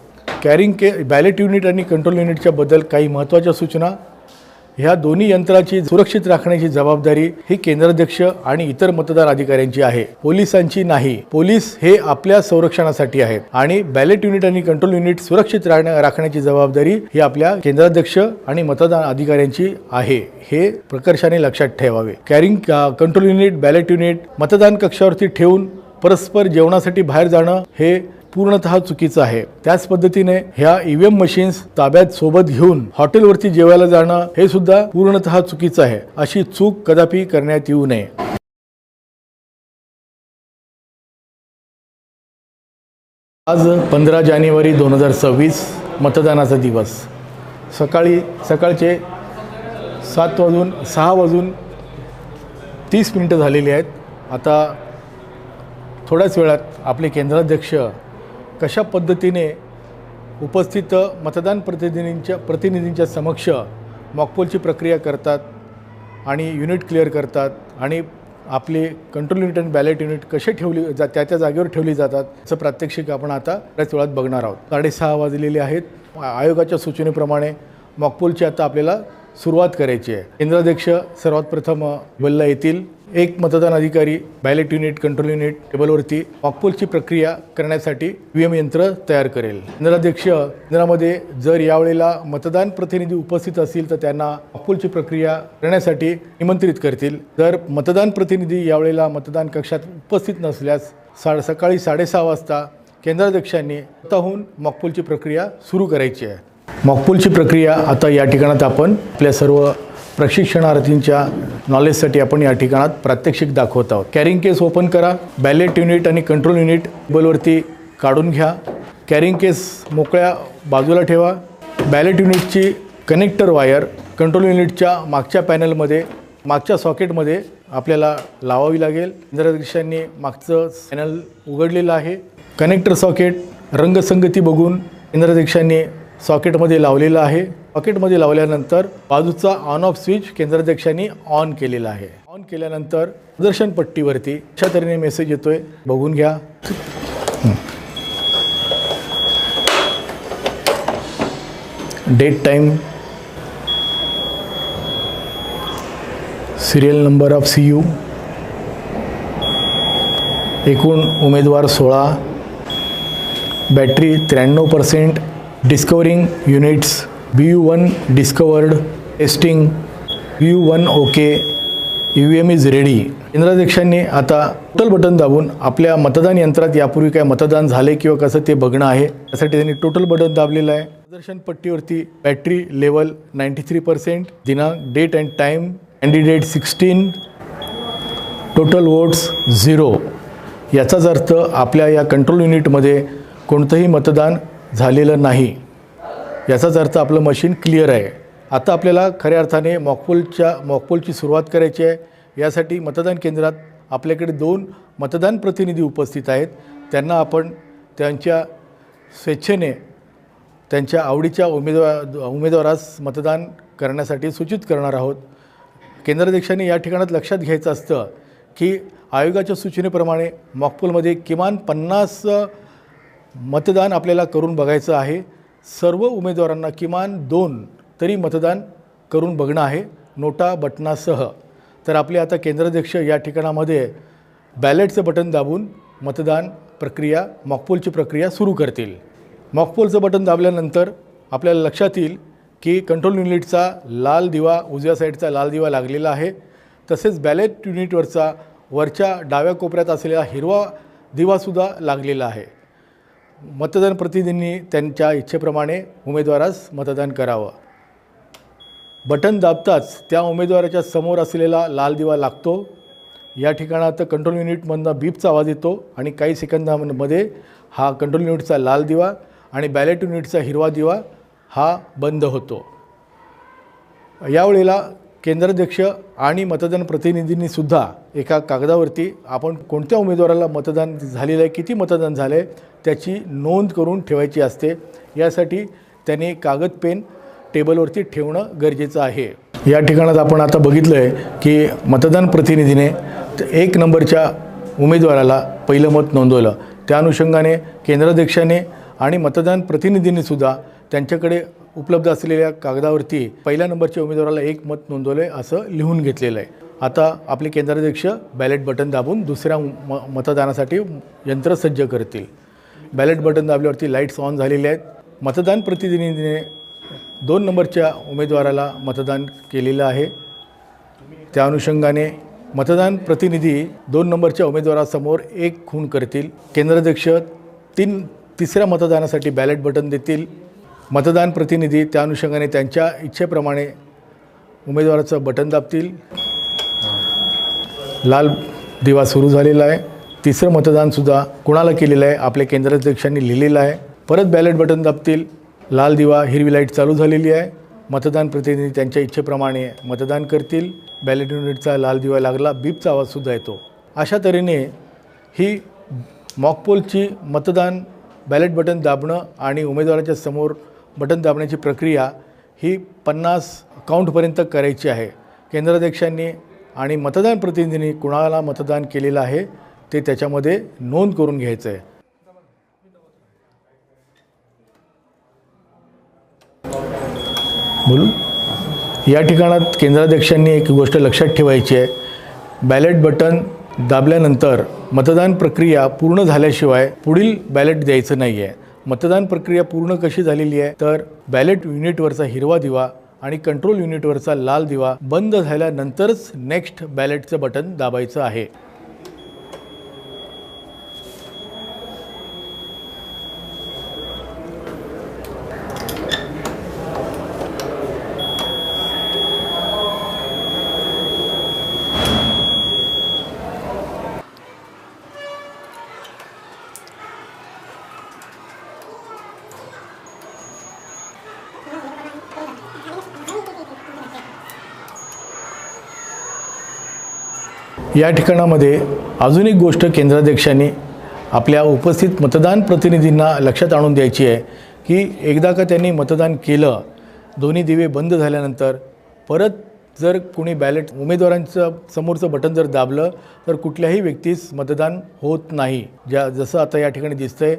बॅलेट युनिट आणि कंट्रोल युनिटच्या बद्दल काही महत्त्वाच्या सूचना. ह्या दोन्ही यंत्राची सुरक्षित राखण्याची जबाबदारी ही केंद्राध्यक्ष आणि इतर मतदान अधिकाऱ्यांची आहे, पोलिसांची नाही. पोलीस हे आपल्या संरक्षणासाठी आहेत आणि बॅलेट युनिट आणि कंट्रोल युनिट सुरक्षित राखण्याची जबाबदारी ही आपल्या केंद्राध्यक्ष आणि मतदान अधिकाऱ्यांची आहे. हे प्रकर्षाने लक्षात ठेवावे. कंट्रोल युनिट, बॅलेट युनिट मतदान कक्षावरती ठेवून परस्पर जेवणासाठी बाहेर जाणं हे पूर्णतः चुकीचं आहे. त्याच पद्धतीने ह्या EVM मशीन्स ताब्यात सोबत घेऊन हॉटेलवरती जेवायला जाणं हे सुद्धा पूर्णतः चुकीचं आहे. अशी चूक कदापि करण्यात येऊ नये. आज 15 जानेवारी 2026 मतदानाचा दिवस. सकाळचे 6:30 झालेले आहेत. आता थोड्याच वेळात आपले केंद्राध्यक्ष कशा पद्धतीने उपस्थित मतदान प्रतिनिधींच्या समक्ष मॉकपोलची प्रक्रिया करतात आणि युनिट क्लिअर करतात आणि आपले कंट्रोल युनिट आणि बॅलेट युनिट कसे त्या जागेवर ठेवली जातात याचं प्रात्यक्षिक आपण आता थोड्याच वेळात बघणार आहोत. 6:30 वाजलेले आहेत. आयोगाच्या सूचनेप्रमाणे मॉकपोलची आता आपल्याला सुरुवात करायची आहे। केंद्राध्यक्ष सर्वात प्रथम बल्ला येतील। एक मतदान अधिकारी बॅलेट युनिट कंट्रोल युनिट टेबलवरती मॉकपोलची प्रक्रिया करण्यासाठी ईव्हीएम यंत्र तयार करेल। केंद्राध्यक्ष केंद्रामध्ये जर यावेळेला मतदान प्रतिनिधी उपस्थित असतील तर त्यांना मॉकपोलची प्रक्रिया करण्यासाठी निमंत्रित करतील। जर मतदान प्रतिनिधी यावेळेला मतदान कक्षात उपस्थित नसल्यास सकाळी 6:30 वाजता केंद्राध्यक्षांनी स्वतःहून मॉकपोलची प्रक्रिया सुरू करायची आहे। मॉकपोलची प्रक्रिया आता या ठिकाणात आपण आपल्या सर्व प्रशिक्षणार्थींच्या नॉलेजसाठी आपण या ठिकाणात प्रात्यक्षिक दाखवत आहोत। कॅरिंग केस ओपन करा। बॅलेट युनिट आणि कंट्रोल युनिट टेबलवरती काढून घ्या। कॅरिंग केस मोकळ्या बाजूला ठेवा। बॅलेट युनिटची कनेक्टर वायर कंट्रोल युनिटच्या मागच्या पॅनलमध्ये मागच्या सॉकेटमध्ये आपल्याला लावावी लागेल। केंद्राध्यक्षांनी मागचं पॅनल उघडलेलं आहे। कनेक्टर सॉकेट रंगसंगती बघून केंद्राध्यक्षांनी सॉकेटमध्ये लावलेलं आहे। सॉकेटमध्ये लावल्यानंतर बाजूचा ऑन ऑफ स्विच केंद्राध्यक्षांनी ऑन केलेला आहे। ऑन केल्यानंतर प्रदर्शन पट्टीवरती अशा तऱ्हेने मेसेज येतोय, बघून घ्या। Date time, serial number of CU, एकूण उमेदवार 16, battery 93%, discovering units BU1 discovered, testing BU1 okay, EVM is ready. केंद्राध्यक्षांनी आता टोटल बटन दाबून आपल्या मतदान यंत्रात यापूर्वी काय मतदान झाले किंवा कसं ते बघणं आहे, त्यासाठी त्यांनी टोटल बटन दाबलेलं आहे। प्रदर्शन पट्टीवरती बॅटरी लेवल 93%, दिनांक date and time, candidate 16, total votes 0। याचाच अर्थ आपल्या या कंट्रोल युनिटमध्ये कोणतंही मतदान झालेलं नाही। याचाच अर्थ आपलं मशीन क्लिअर आहे। आता आपल्याला खऱ्या अर्थाने मॉकपोलची सुरुवात करायची आहे। यासाठी मतदान केंद्रात आपल्याकडे 2 मतदान प्रतिनिधी उपस्थित आहेत। त्यांना आपण त्यांच्या स्वेच्छेने त्यांच्या आवडीच्या उमेदवारास मतदान करण्यासाठी सूचित करणार आहोत। केंद्राध्यक्षांनी या ठिकाणात लक्षात घ्यायचं असतं की आयोगाच्या सूचनेप्रमाणे मॉकपोलमध्ये किमान 50 मतदान आपल्याला करून बघायचं आहे। सर्व उमेदवारांना किमान 2 तरी मतदान करून बघणं आहे, नोटा बटनासह। तर आपले आता केंद्राध्यक्ष या ठिकाणामध्ये बॅलेटचं बटन दाबून मतदान प्रक्रिया मॉकपोलची प्रक्रिया सुरू करतील। मॉकपोलचं बटन दाबल्यानंतर आपल्याला लक्षात येईल की कंट्रोल युनिटचा लाल दिवा, उजव्या साईडचा लाल दिवा लागलेला आहे। तसेच बॅलेट युनिटवरचा वरच्या डाव्या कोपऱ्यात असलेला हिरवा दिवासुद्धा लागलेला आहे। मतदान प्रतिनिधींनी त्यांच्या इच्छेप्रमाणे उमेदवारास मतदान करावं। बटन दाबताच त्या उमेदवाराच्या समोर असलेला लाल दिवा लागतो। या ठिकाणात कंट्रोल युनिटमधून बीपचा आवाज येतो आणि काही सेकंदांमध्ये हा कंट्रोल युनिटचा लाल दिवा आणि बॅलेट युनिटचा हिरवा दिवा हा बंद होतो। यावेळेला केंद्राध्यक्ष आणि मतदान प्रतिनिधींनी सुद्धा एका कागदावरती आपण कोणत्या उमेदवाराला मतदान झालेलं आहे, किती मतदान झाले आहे त्याची नोंद करून ठेवायची असते। यासाठी त्याने कागद पेन टेबलवरती ठेवणं गरजेचं आहे। या ठिकाणात आपण आता बघितलं आहे की मतदान प्रतिनिधीने 1 नंबरच्या उमेदवाराला पहिलं मत नोंदवलं। त्या अनुषंगाने केंद्राध्यक्षाने आणि मतदान प्रतिनिधींनी सुद्धा त्यांच्याकडे उपलब्ध असलेल्या कागदावरती पहिल्या नंबरच्या उमेदवाराला 1 मत नोंदवले असं लिहून घेतलेलं आहे। आता आपले केंद्राध्यक्ष बॅलेट बटन दाबून दुसऱ्या मतदानासाठी यंत्र सज्ज करतील। बॅलेट बटन दाबल्यावरती लाईट्स ऑन झालेले आहेत। मतदान प्रतिनिधीने 2 नंबरच्या उमेदवाराला मतदान केलेलं आहे। त्या अनुषंगाने मतदान प्रतिनिधी 2 नंबरच्या उमेदवारासमोर 1 खूण करतील। केंद्राध्यक्ष तिसऱ्या मतदानासाठी बॅलेट बटन देतील। मतदान प्रतिनिधी त्या अनुषंगाने त्यांच्या इच्छेप्रमाणे उमेदवाराचं बटन दाबतील। लाल दिवा सुरू झालेला आहे। तिसरं मतदानसुद्धा कुणाला केलेलं आहे आपल्या केंद्राध्यक्षांनी लिहिलेलं आहे। परत बॅलेट बटन दाबतील। लाल दिवा, हिरवी लाईट चालू झालेली आहे। मतदान प्रतिनिधी त्यांच्या इच्छेप्रमाणे मतदान करतील। बॅलेट युनिटचा लाल दिवा लागला, बीपचा आवाजसुद्धा येतो। अशा तऱ्हेने ही मॉकपोलची मतदान बॅलेट बटन दाबणं आणि उमेदवाराच्या समोर बटन दाबण्याची प्रक्रिया ही 50 काउंटपर्यंत करायची आहे। केंद्राध्यक्षांनी आणि मतदान प्रतिनिधींनी कुणाला मतदान केलेलं आहे ते त्याच्यामध्ये नोंद करून घ्यायचं आहे। बोलू. या ठिकाणात केंद्राध्यक्षांनी एक गोष्ट लक्षात ठेवायची आहे. बॅलेट बटन दाबल्यानंतर मतदान प्रक्रिया पूर्ण झाल्याशिवाय पुढील बॅलेट द्यायचं नाही आहे. मतदान प्रक्रिया पूर्ण कशी झालेली आहे तर बॅलेट युनिटवरचा हिरवा दिवा आणि कंट्रोल युनिटवरचा लाल दिवा बंद झाल्यानंतरच नेक्स्ट बॅलेटचं बटन दाबायचं आहे. या ठिकाणामध्ये अजून एक गोष्ट केंद्राध्यक्षांनी आपल्या उपस्थित मतदान प्रतिनिधींना लक्षात आणून द्यायची आहे की एकदा का त्यांनी मतदान केलं, दोन्ही दिवे बंद झाल्यानंतर परत जर कोणी बॅलेट उमेदवारांचं समोरचं बटन जर दाबलं तर कुठल्याही व्यक्तीस मतदान होत नाही. जसं आता या ठिकाणी दिसतंय,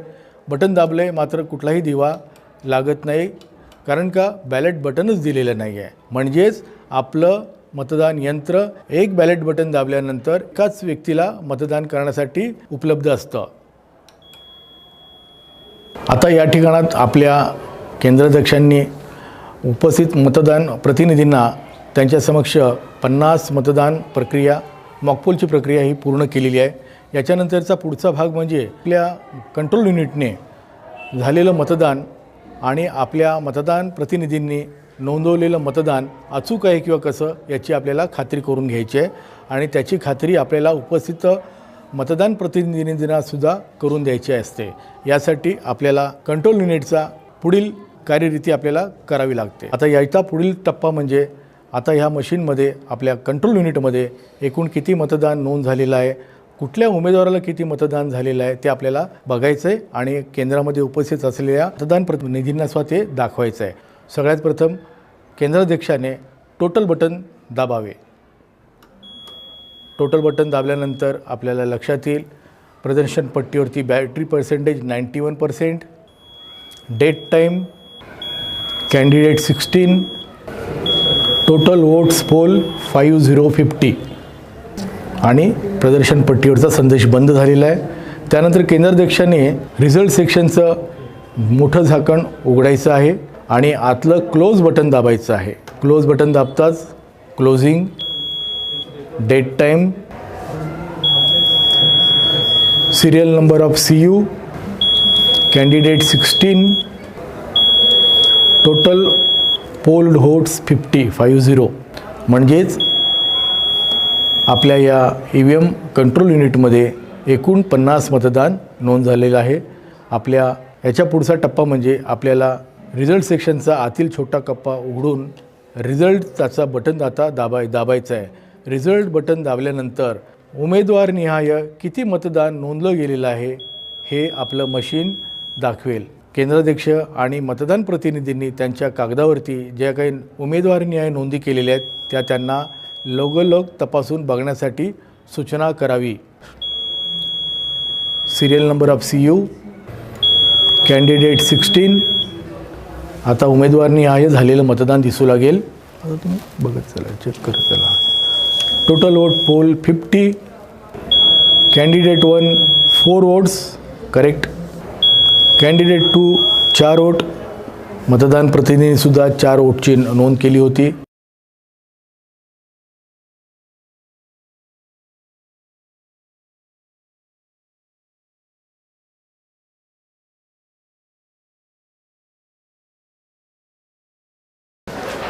बटन दाबले मात्र कुठलाही दिवा लागत नाही, कारण का बॅलेट बटनच दिलेलं नाही आहे. म्हणजेच आपलं मतदान यंत्र एक बॅलेट बटन दाबल्यानंतर एकाच व्यक्तीला मतदान करण्यासाठी उपलब्ध असतं. आता या ठिकाणात आपल्या केंद्राध्यक्षांनी उपस्थित मतदान प्रतिनिधींना त्यांच्या समक्ष 50 मतदान प्रक्रिया मॉकपोलची प्रक्रिया ही पूर्ण केलेली आहे. याच्यानंतरचा पुढचा भाग म्हणजे आपल्या कंट्रोल युनिटने झालेलं मतदान आणि आपल्या मतदान प्रतिनिधींनी नोंदवलेलं मतदान अचूक आहे किंवा कसं याची आपल्याला खात्री करून घ्यायची आहे आणि त्याची खात्री आपल्याला उपस्थित मतदान प्रतिनिधींनासुद्धा करून द्यायची असते. यासाठी आपल्याला कंट्रोल युनिटचा पुढील कार्यरीती आपल्याला करावी लागते. आता याचा पुढील टप्पा म्हणजे आता ह्या मशीनमध्ये आपल्या कंट्रोल युनिटमध्ये एकूण किती मतदान नोंद झालेलं आहे, कुठल्या उमेदवाराला किती मतदान झालेलं आहे ते आपल्याला बघायचं आहे आणि केंद्रामध्ये उपस्थित असलेल्या मतदान प्रतिनिधींना स्वतः ते दाखवायचं आहे. सगळ्यात प्रथम केंद्राध्यक्षाने टोटल बटन दाबावे. टोटल बटन दाबल्यानंतर आपल्याला लक्षात येईल प्रदर्शन पट्टीवरती battery percentage 91%, date time candidate 16, total votes poll 5050 आणि प्रदर्शन पट्टीवरचा संदेश बंद झालेला आहे. त्यानंतर केंद्राध्यक्षाने रिझल्ट सेक्शनचं मोठं झाकण उघडायचं आहे आणि आतलं क्लोज बटन दाबायचं आहे. क्लोज बटन दाबताच closing, date time, serial number of CU, candidate 16, total polled votes 50 म्हणजेच आपल्या या EVM कंट्रोल युनिटमध्ये एकूण 50 मतदान नोंद झालेलं आहे. आपल्या याच्या पुढचा टप्पा म्हणजे आपल्याला रिझल्ट सेक्शनचा आतील छोटा कप्पा उघडून रिझल्टचा बटन आता दाबायचं आहे. रिझल्ट बटन दाबल्यानंतर उमेदवार निहाय किती मतदान नोंदलं गेलेलं आहे हे आपलं मशीन दाखवेल. केंद्राध्यक्ष आणि मतदान प्रतिनिधींनी त्यांच्या कागदावरती ज्या काही उमेदवार निहाय नोंदी केलेल्या आहेत त्या त्यांना लगोलग तपासून बघण्यासाठी सूचना करावी. Serial number of CU, candidate 16, आता उमेदवार निहाय झालेलं मतदान दिसू लागेल. आता तुम्ही बघत चला, चेक करत चला. Total vote poll 50, candidate 1 4 votes correct, candidate 2 4 vote, मतदान प्रतिनिधींनीसुद्धा 4 वोटची नोंद केली होती.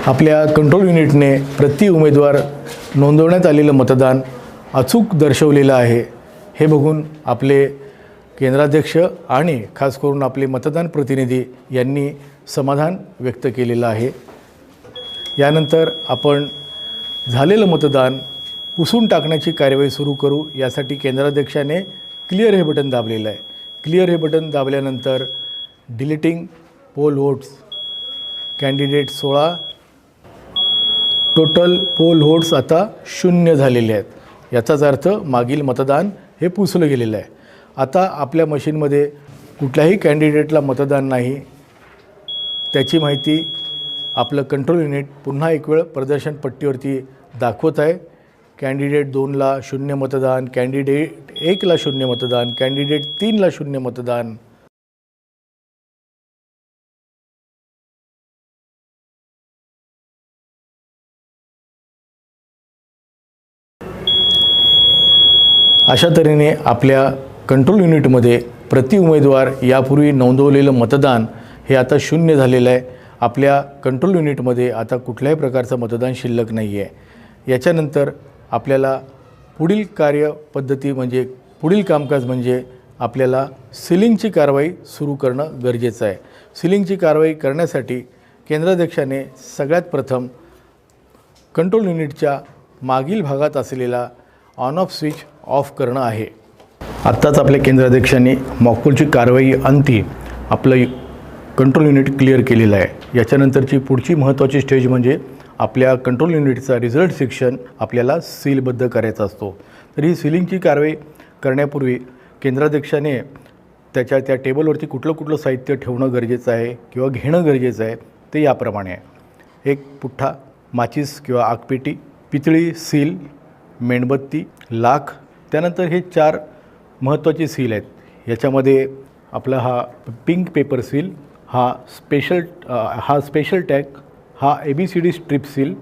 आपल्या कंट्रोल युनिटने प्रति उमेदवार नोंदवण्यात आलेलं मतदान अचूक दर्शवलेलं आहे हे बघून आपले केंद्राध्यक्ष आणि खास करून आपले मतदान प्रतिनिधी यांनी समाधान व्यक्त केलेलं आहे. यानंतर आपण झालेलं मतदान पुसून टाकण्याची कार्यवाही सुरू करू. यासाठी केंद्राध्यक्षाने क्लिअर हे बटन दाबलेलं आहे. क्लिअर हे बटन दाबल्यानंतर deleting poll votes candidate 16, total poll votes आता 0 झालेले आहेत. याचाच अर्थ मागील मतदान हे पुसलं गेलेलं आहे. आता आपल्या मशीनमध्ये कुठल्याही कॅन्डिडेटला मतदान नाही त्याची माहिती आपलं कंट्रोल युनिट पुन्हा एक वेळ प्रदर्शन पट्टीवरती दाखवत आहे. कॅन्डिडेट 2ला 0 मतदान, कॅन्डिडेट 1ला 0 मतदान, कॅन्डिडेट 3ला 0 मतदान. अशा तऱ्हेने आपल्या कंट्रोल युनिटमध्ये प्रति उमेदवार यापूर्वी नोंदवलेलं मतदान हे आता 0 झालेलं आहे. आपल्या कंट्रोल युनिटमध्ये आता कुठल्याही प्रकारचं मतदान शिल्लक नाही आहे. याच्यानंतर आपल्याला पुढील कार्यपद्धती म्हणजे पुढील कामकाज म्हणजे आपल्याला सीलिंगची कारवाई सुरू करणं गरजेचं आहे. सीलिंगची कारवाई करण्यासाठी केंद्राध्यक्षाने सगळ्यात प्रथम कंट्रोल युनिटच्या मागील भागात असलेला ऑन ऑफ स्विच ऑफ करणं आहे. आत्ताच आपल्या केंद्राध्यक्षांनी मॉकपोलची कारवाई अंती आपलं कंट्रोल युनिट क्लिअर केलेलं आहे. याच्यानंतरची पुढची महत्त्वाची स्टेज म्हणजे आपल्या कंट्रोल युनिटचा रिझल्ट सेक्शन आपल्याला सीलबद्ध करायचा असतो. तर ही सीलिंगची कारवाई करण्यापूर्वी केंद्राध्यक्षाने त्या टेबलवरती कुठलं साहित्य ठेवणं गरजेचं आहे किंवा घेणं गरजेचं आहे ते याप्रमाणे आहे. एक पुठ्ठा, माचीस किंवा आगपेटी, पितळी सील, मेणबत्ती, लाख. त्यानंतर हे 4 महत्त्वाचे सील आहेत. याच्यामध्ये आपला हा पिंक पेपर सील, हा स्पेशल टॅग, हा ABCD स्ट्रिप सील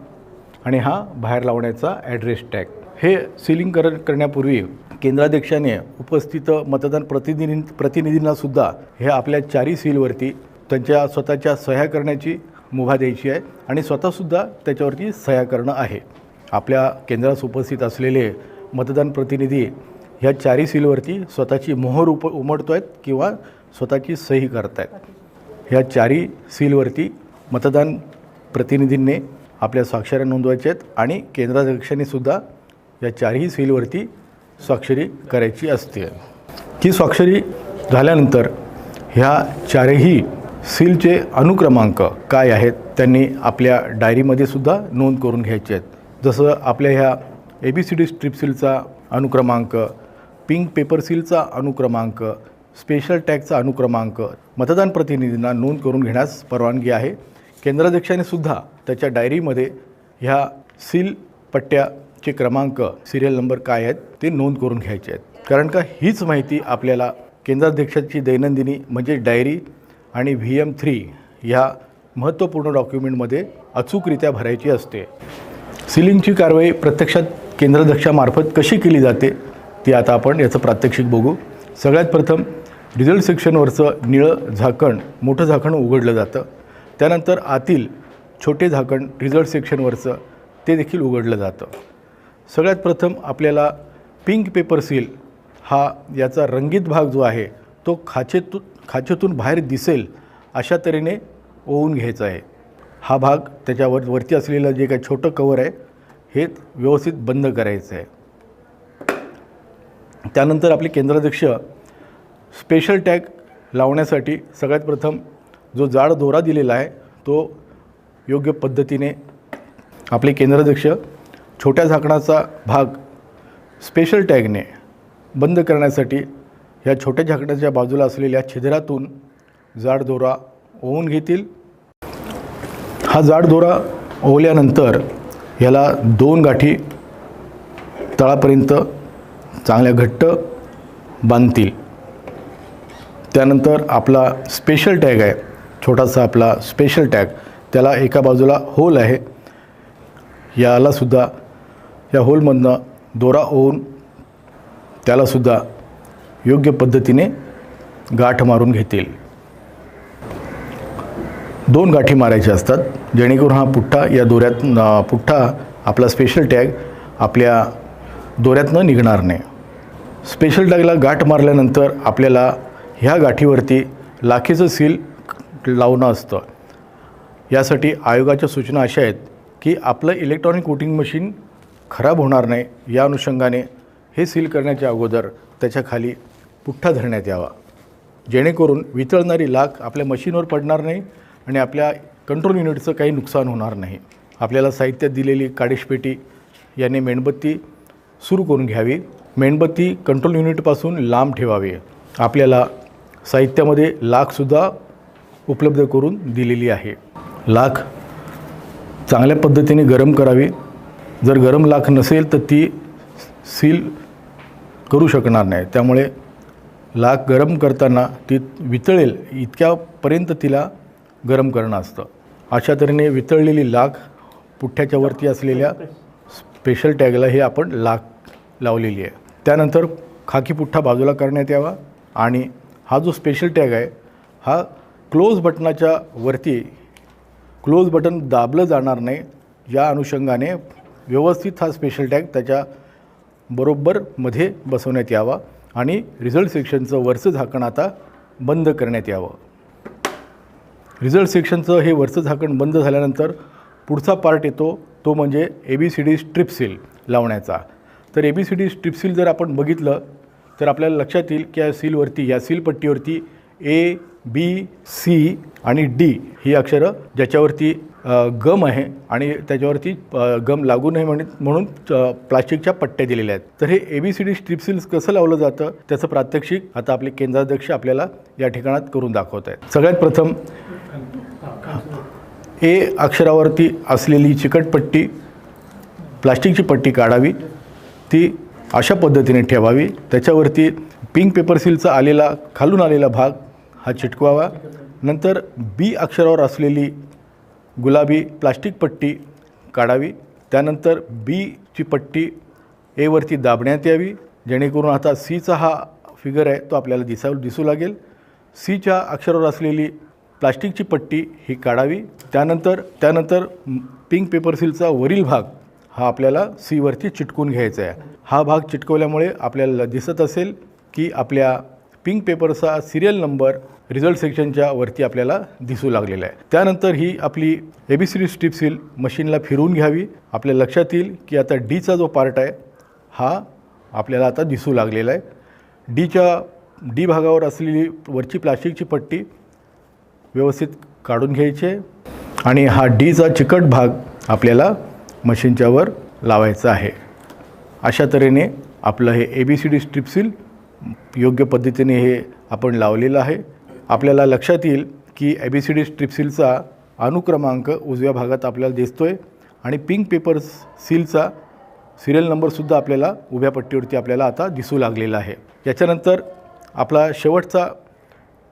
आणि हा बाहेर लावण्याचा ॲड्रेस टॅग. हे सीलिंग करण्यापूर्वी केंद्राध्यक्षाने उपस्थित मतदान प्रतिनिधींनासुद्धा हे आपल्या 4ही सीलवरती त्यांच्या स्वतःच्या सह्या करण्याची मुभा द्यायची आहे आणि स्वतःसुद्धा त्याच्यावरती सह्या करणं आहे. आपल्या केंद्रात उपस्थित असलेले मतदान प्रतिनिधी ह्या 4ही सीलवरती स्वतःची मोहर उमटतो आहेत किंवा स्वतःची सही करत आहेत. ह्या 4ही सीलवरती मतदान प्रतिनिधींनी आपल्या स्वाक्षऱ्या नोंदवायच्या आहेत आणि केंद्राध्यक्षांनी सुद्धा या 4ही सीलवरती स्वाक्षरी करायची असते. ही स्वाक्षरी झाल्यानंतर ह्या 4ही सीलचे अनुक्रमांक काय आहेत त्यांनी आपल्या डायरीमध्ये सुद्धा नोंद करून घ्यायचे आहेत. जसं आपल्या ह्या ABCD स्ट्रिप सीलचा अनुक्रमांक, पिंक पेपर सीलचा अनुक्रमांक, स्पेशल टॅगचा अनुक्रमांक मतदान प्रतिनिधींना नोंद करून घेण्यास परवानगी आहे. केंद्राध्यक्षाने सुद्धा त्याच्या डायरीमध्ये ह्या सील पट्ट्याचे क्रमांक, सिरियल नंबर काय आहेत ते नोंद करून घ्यायचे आहेत. कारण का हीच माहिती आपल्याला केंद्राध्यक्षाची दैनंदिनी म्हणजे डायरी आणि VM3 ह्या महत्त्वपूर्ण डॉक्युमेंटमध्ये अचूकरित्या भरायची असते. सीलिंगची कारवाई प्रत्यक्षात केंद्राध्यक्षामार्फत कशी केली जाते ती आता आपण याचं प्रात्यक्षिक बघू. सगळ्यात प्रथम रिझल्ट सेक्शनवरचं निळं झाकण, मोठं झाकण उघडलं जातं. त्यानंतर आतील छोटे झाकण रिझल्ट सेक्शनवरचं ते देखील उघडलं जातं. सगळ्यात प्रथम आपल्याला पिंक पेपर सील हा याचा रंगीत भाग जो आहे तो खाचेतून बाहेर दिसेल अशा तऱ्हेने ओवून घ्यायचा आहे. हा भाग वरती असलेलं जे काही छोटं कवर आहे हे व्यवस्थित बंद करायचं आहे. त्यानंतर आपले केंद्राध्यक्ष स्पेशल टॅग लावण्यासाठी सगळ्यात प्रथम जो जाड दोरा दिलेला आहे तो योग्य पद्धतीने आपले केंद्राध्यक्ष छोट्या झाकणाचा भाग स्पेशल टॅगने बंद करण्यासाठी ह्या छोट्या झाकणाच्या बाजूला असलेल्या छिद्रातून जाड दोरा ओवून घेतील. हा जाड दोरा ओवल्यानंतर याला 2 गाठी तळापर्यंत चांगल्या घट्ट बांधतील. त्यानंतर आपला स्पेशल टॅग आहे, छोटासा आपला स्पेशल टॅग, त्याला एका बाजूला होल आहे. यालासुद्धा या होलमधनं दोरा ओवून त्यालासुद्धा योग्य पद्धतीने गाठ मारून घेतील. 2 गाठी मारायच्या असतात जेणेकरून हा पुठ्ठा या पुठ्ठा आपला स्पेशल टॅग आपल्या दोऱ्यातनं निघणार नाही. स्पेशल टॅगला गाठ मारल्यानंतर आपल्याला ह्या गाठीवरती लाखेचं सील लावणं असतं. यासाठी आयोगाच्या सूचना अशा आहेत की आपलं इलेक्ट्रॉनिक वोटिंग मशीन खराब होणार नाही या अनुषंगाने हे सील करण्याच्या अगोदर त्याच्या खाली पुठ्ठा धरण्यात यावा, जेणेकरून वितळणारी लाख आपल्या मशीनवर पडणार नाही आणि आपल्या कंट्रोल युनिटचं काही नुकसान होणार नाही. आपल्याला साहित्यात दिलेली काडीशपेटी याने मेणबत्ती सुरू करून घ्यावी. मेणबत्ती कंट्रोल युनिटपासून लांब ठेवावी. आपल्याला साहित्यामध्ये लाखसुद्धा उपलब्ध करून दिलेली आहे. लाख चांगल्या पद्धतीने गरम करावी. जर गरम लाख नसेल तर ती सील करू शकणार नाही. त्यामुळे लाख गरम करताना ती वितळेल इतक्यापर्यंत तिला गरम करणं असतं. अशा तऱ्हेने वितळलेली लाख पुठ्ठ्याच्या वरती असलेल्या स्पेशल टॅगला हे आपण लाख लावलेली आहे. त्यानंतर खाकी पुठ्ठा बाजूला करण्यात यावा आणि हा जो स्पेशल टॅग आहे हा क्लोज बटनाच्या वरती क्लोज बटन दाबलं जाणार नाही या अनुषंगाने व्यवस्थित हा स्पेशल टॅग त्याच्या बरोबर मध्ये बसवण्यात यावा आणि रिझल्ट सेक्शनचं वरचं झाकण आता बंद करण्यात यावं. रिझल्ट सेक्शनचं हे वरचं झाकण बंद झाल्यानंतर पुढचा पार्ट येतो तो म्हणजे ABCD स्ट्रिप सील लावण्याचा. तर ABCD स्ट्रिप सील जर आपण बघितलं तर आपल्याला लक्षात येईल की या सीलवरती या सील पट्टीवरती A, B, C आणि D ही अक्षरं ज्याच्यावरती गम आहे आणि त्याच्यावरती गम लागू नये म्हणून प्लास्टिकच्या पट्ट्या दिलेल्या आहेत. तर हे ABCD स्ट्रिप सील्स कसं लावलं जातं त्याचं प्रात्यक्षिक आता आपले केंद्राध्यक्ष आपल्याला या ठिकाणात करून दाखवत आहेत. सगळ्यात प्रथम A अक्षरावरती असलेली चिकट पट्टी प्लास्टिकची पट्टी काढावी. ती अशा पद्धतीने ठेवावी. त्याच्यावरती पिंक पेपर सीलचा खालून आलेला भाग हा चिटकवावा. नंतर B अक्षरावर असलेली गुलाबी प्लास्टिक पट्टी काढावी. त्यानंतर Bची पट्टी Aवरती दाबण्यात यावी जेणेकरून आता Cचा हा फिगर आहे तो आपल्याला दिसू लागेल. Cच्या अक्षरावर असलेली प्लास्टिकची पट्टी ही काढावी. त्यानंतर पिंक पेपर सीलचा वरील भाग हा आपल्याला Cवरती चिटकून घ्यायचा आहे. हा भाग चिटकवल्यामुळे आपल्याला दिसत असेल की आपल्या पिंक पेपरचा सिरियल नंबर रिझल्ट सेक्शनच्या वरती आपल्याला दिसू लागलेला आहे. त्यानंतर ही आपली ABCD स्ट्रिप सील मशीनला फिरवून घ्यावी. आपल्या लक्षात येईल की आता Dचा जो पार्ट आहे हा आपल्याला आता दिसू लागलेला आहे. D भागावर असलेली वरची प्लास्टिकची पट्टी व्यवस्थित काढून घ्यायची आहे आणि हा Dचा चिकट भाग आपल्याला मशीनच्या वर लावायचा आहे. अशा तऱ्हेने आपलं हे ABCD स्ट्रिप सील योग्य पद्धतीने हे आपण लावलेलं आहे. आपल्याला लक्षात येईल की ABCD स्ट्रिप सीलचा अनुक्रमांक उजव्या भागात आपल्याला दिसतोय आणि पिंक पेपर सीलचा सिरियल नंबरसुद्धा आपल्याला उभ्या पट्टीवरती आपल्याला आता दिसू लागलेला आहे. याच्यानंतर आपला शेवटचा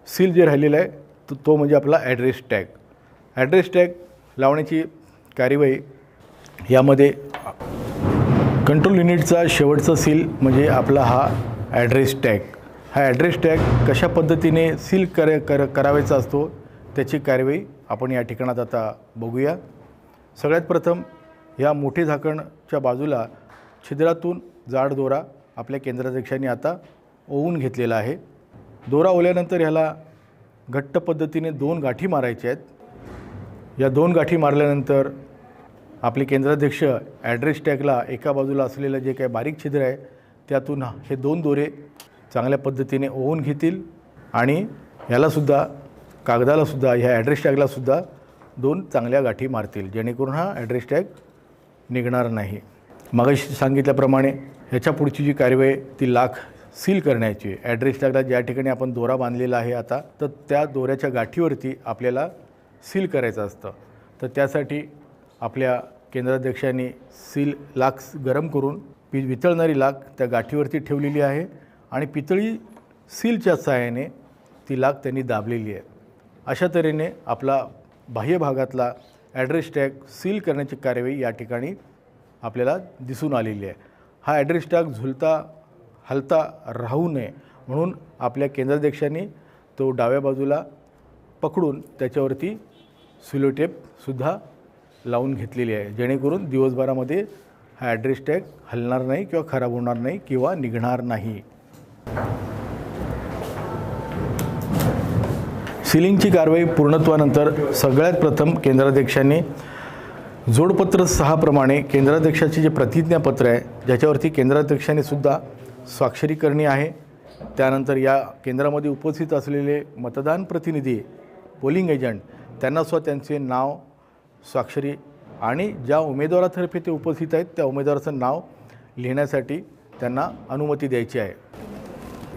सील जे राहिलेला आहे तो म्हणजे आपला ॲड्रेस टॅग. ॲड्रेस टॅग लावण्याची कार्यवाही यामध्ये कंट्रोल युनिटचा शेवटचा सील म्हणजे आपला हा ॲड्रेस टॅग. हा ॲड्रेस टॅग कशा पद्धतीने सील करावायचा असतो त्याची कार्यवाही आपण या ठिकाणात आता बघूया. सगळ्यात प्रथम या मोठे झाकणच्या बाजूला छिद्रातून जाड दोरा आपल्या केंद्राध्यक्षांनी आता ओवून घेतलेला आहे. दोरा ओल्यानंतर ह्याला घट्ट पद्धतीने 2 गाठी मारायच्या आहेत. या 2 गाठी मारल्यानंतर आपले केंद्राध्यक्ष ॲड्रेस टॅगला एका बाजूला असलेलं जे काही बारीक छिद्र आहे त्यातून हे 2 दोरे चांगल्या पद्धतीने ओवून घेतील आणि ह्यालासुद्धा कागदालासुद्धा ह्या ॲड्रेस टॅगलासुद्धा 2 चांगल्या गाठी मारतील जेणेकरून हा ॲड्रेस टॅग निघणार नाही. मगाशी सांगितल्याप्रमाणे ह्याच्या पुढची जी कार्यवाही ती लाख सील करण्याची. ॲड्रेस टॅगला ज्या ठिकाणी आपण दोरा बांधलेला आहे आता तर त्या दोऱ्याच्या गाठीवरती आपल्याला सील करायचं असतं. तर त्यासाठी आपल्या केंद्राध्यक्षांनी लाख गरम करून वितळणारी लाख त्या गाठीवरती ठेवलेली आहे आणि पितळी सीलच्या सहाय्याने ती लाख त्यांनी दाबलेली आहे. अशा तऱ्हेने आपला बाह्य भागातला ॲड्रेस टॅग सील करण्याची कार्यवाही या ठिकाणी आपल्याला दिसून आलेली आहे. हा ॲड्रेस टॅग हलता राहू नये म्हणून आपल्या केंद्राध्यक्षांनी तो डाव्या बाजूला पकडून त्याच्यावरती सिलोटेपसुद्धा लावून घेतलेली आहे जेणेकरून दिवसभरामध्ये हा ॲड्रेस टॅग हलणार नाही किंवा खराब होणार नाही किंवा निघणार नाही. सीलिंगची कारवाई पूर्णत्वानंतर सगळ्यात प्रथम केंद्राध्यक्षांनी जोडपत्र 6 प्रमाणे केंद्राध्यक्षाचे जे प्रतिज्ञापत्र आहे ज्याच्यावरती केंद्राध्यक्षांनी सुद्धा स्वाक्षरी करणे आहे. त्यानंतर या केंद्रामध्ये उपस्थित असलेले मतदान प्रतिनिधी पोलिंग एजंट त्यांनासुद्धा त्यांचे नाव स्वाक्षरी आणि ज्या उमेदवारातर्फे ते उपस्थित आहेत त्या उमेदवाराचं नाव लिहिण्यासाठी त्यांना अनुमती द्यायची आहे.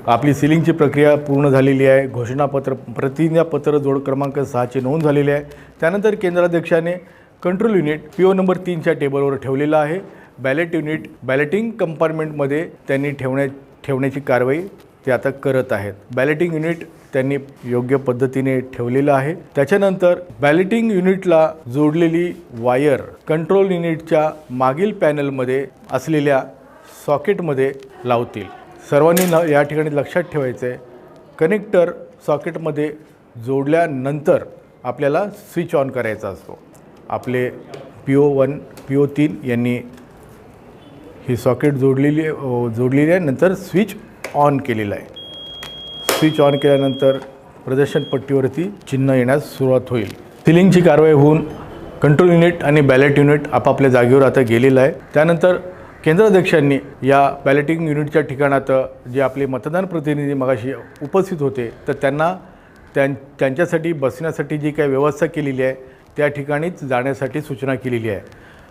आपली सीलिंगची प्रक्रिया पूर्ण झालेली आहे. घोषणापत्र प्रतिज्ञापत्र जोड क्रमांक 6ची नोंद झालेली आहे. त्यानंतर केंद्राध्यक्षाने कंट्रोल युनिट PO नंबर 3च्या टेबलवर ठेवलेलं आहे। बॅलेट युनिट बॅलेटिंग कंपार्टमेंटमध्ये त्यांनी ठेवण्याची कारवाई ते आता करत आहेत। बॅलेटिंग युनिट त्यांनी योग्य पद्धतीने ठेवलेलं आहे। त्याच्यानंतर बॅलेटिंग युनिटला जोडलेली वायर कंट्रोल युनिटच्या मागील पॅनलमध्ये असलेल्या सॉकेटमध्ये लावतील। सर्वांनी या ठिकाणी लक्षात ठेवायचं आहे, कनेक्टर सॉकेटमध्ये जोडल्यानंतर आपल्याला स्विच ऑन करायचा असतो। आपले PO1 PO3 यांनी ही सॉकेट जोडलेली आहे, नंतर स्विच ऑन केलेला आहे। स्विच ऑन केल्यानंतर प्रदर्शन पट्टीवरती चिन्ह येण्यास सुरुवात होईल। सिलिंगची कारवाई होऊन कंट्रोल युनिट आणि बॅलेट युनिट आपापल्या जागेवर आता गेलेलं आहे। त्यानंतर केंद्राध्यक्षांनी या बॅलेटिंग युनिटच्या ठिकाणात जे आपले मतदान प्रतिनिधी मगाशी उपस्थित होते तर त्यांच्यासाठी बसण्यासाठी जी काही व्यवस्था केलेली आहे त्या ठिकाणीच जाण्यासाठी सूचना केलेली आहे।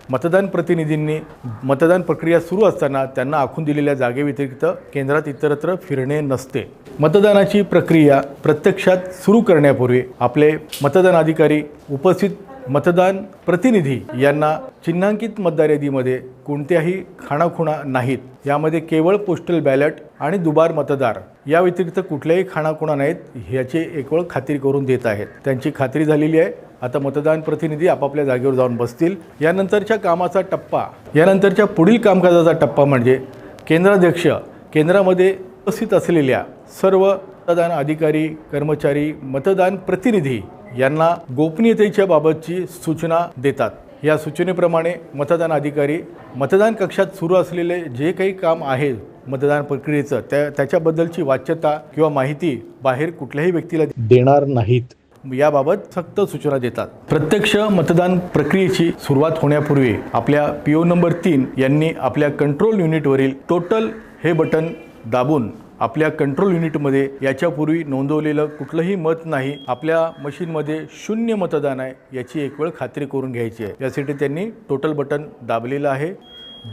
मतदान प्रतिनिधींनी मतदान प्रक्रिया सुरू असताना त्यांना आखून दिलेल्या जागेव्यतिरिक्त केंद्रात इतरत्र फिरणे नसते। मतदानाची प्रक्रिया प्रत्यक्षात सुरू करण्यापूर्वी आपले मतदान अधिकारी उपस्थित मतदान प्रतिनिधी यांना चिन्हांकित मतदार यादीमध्ये कोणत्याही खाणाखुणा नाहीत, यामध्ये केवळ पोस्टल बॅलेट आणि दुबार मतदार या व्यतिरिक्त कुठल्याही खाणाखुणा नाहीत याची एक वेळ खात्री करून देत आहेत। त्यांची खात्री झालेली आहे। आता मतदान प्रतिनिधी आपापल्या जागेवर जाऊन बसतील। यानंतरच्या कामाचा टप्पा, यानंतरच्या पुढील कामकाजाचा टप्पा म्हणजे केंद्राध्यक्ष केंद्रामध्ये उपस्थित असलेल्या सर्व मतदान अधिकारी कर्मचारी मतदान प्रतिनिधी यांना गोपनीयतेच्या बाबतची सूचना देतात। या सूचनेप्रमाणे मतदान अधिकारी मतदान कक्षात सुरू असलेले जे काही काम आहे मतदान प्रक्रियेचं त्याच्याबद्दलची वाच्यता किंवा माहिती बाहेर कुठल्याही व्यक्तीला देणार नाहीत, याबाबत सक्त सूचना देतात। प्रत्यक्ष मतदान प्रक्रियेची सुरुवात होण्यापूर्वी आपल्या PO नंबर 3 यांनी आपल्या कंट्रोल युनिटवरील टोटल हे बटन दाबून आपल्या कंट्रोल युनिटमध्ये याच्यापूर्वी नोंदवलेलं कुठलंही मत नाही, आपल्या मशीनमध्ये 0 मतदान आहे याची एक वेळ खात्री करून घ्यायची आहे। यासाठी त्यांनी टोटल बटन दाबलेलं आहे।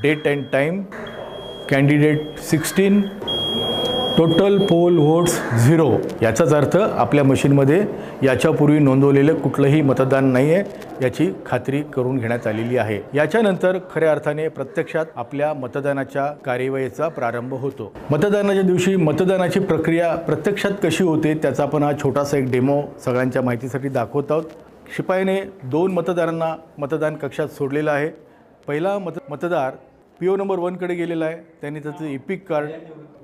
Date and time, candidate 16, total poll votes 0, याचाच अर्थ आपल्या मशीनमध्ये याच्यापूर्वी नोंदवलेलं कुठलंही मतदान नाही आहे याची खात्री करून घेण्यात आलेली आहे। याच्यानंतर खऱ्या अर्थाने प्रत्यक्षात आपल्या मतदानाच्या कार्यवाहीचा प्रारंभ होतो। मतदानाच्या दिवशी मतदानाची प्रक्रिया प्रत्यक्षात कशी होते त्याचा आपण हा छोटासा एक डेमो सगळ्यांच्या माहितीसाठी दाखवत आहोत। शिपाईने 2 मतदारांना मतदान कक्षात सोडलेला आहे। पहिला मतदार PO नंबर 1 कडे गेलेला आहे। त्यांनी त्याचं एपिक कार्ड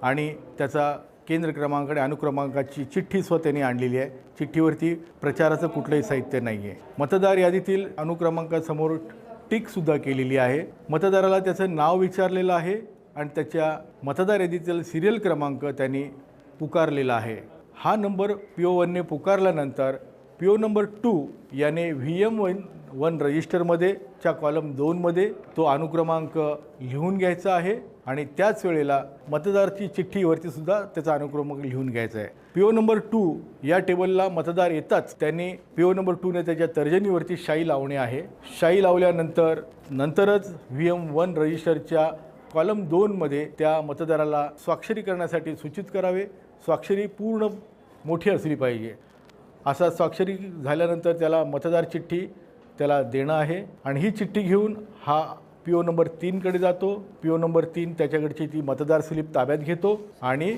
आणि त्याचा केंद्र क्रमांक आणि अनुक्रमांकाची चिठ्ठी त्यांनी आणलेली आहे। चिठ्ठीवरती प्रचाराचं कुठलंही साहित्य नाही आहे। मतदार यादीतील अनुक्रमांकासमोर टिकसुद्धा केलेली आहे। मतदाराला त्याचं नाव विचारलेलं आहे आणि त्याच्या मतदार यादीतील सिरियल क्रमांक त्यांनी पुकारलेला आहे। हा नंबर PO1ने पुकारल्यानंतर PO नंबर 2 याने VM1 रजिस्टरमध्ये च्या कॉलम 2 मध्ये तो अनुक्रमांक लिहून घ्यायचा आहे आणि त्याच वेळेला मतदाराची चिठ्ठीवरती सुद्धा त्याचा अनुक्रमांक लिहून घ्यायचा आहे। PO नंबर 2 या टेबलला मतदार येताच त्यांनी PO नंबर 2 ने त्याच्या तर्जनीवरती शाई लावणे आहे। शाई लावल्यानंतरच VM1 रजिस्टरच्या कॉलम 2 मध्ये त्या मतदाराला स्वाक्षरी करण्यासाठी सूचित करावे। स्वाक्षरी पूर्ण मोठी असली पाहिजे। असा स्वाक्षरी झाल्यानंतर त्याला मतदार चिठ्ठी त्याला देणं आहे आणि ही चिठ्ठी घेऊन हा PO नंबर 3 कडे जातो। PO नंबर 3 त्याच्याकडची ती मतदार स्लिप ताब्यात घेतो आणि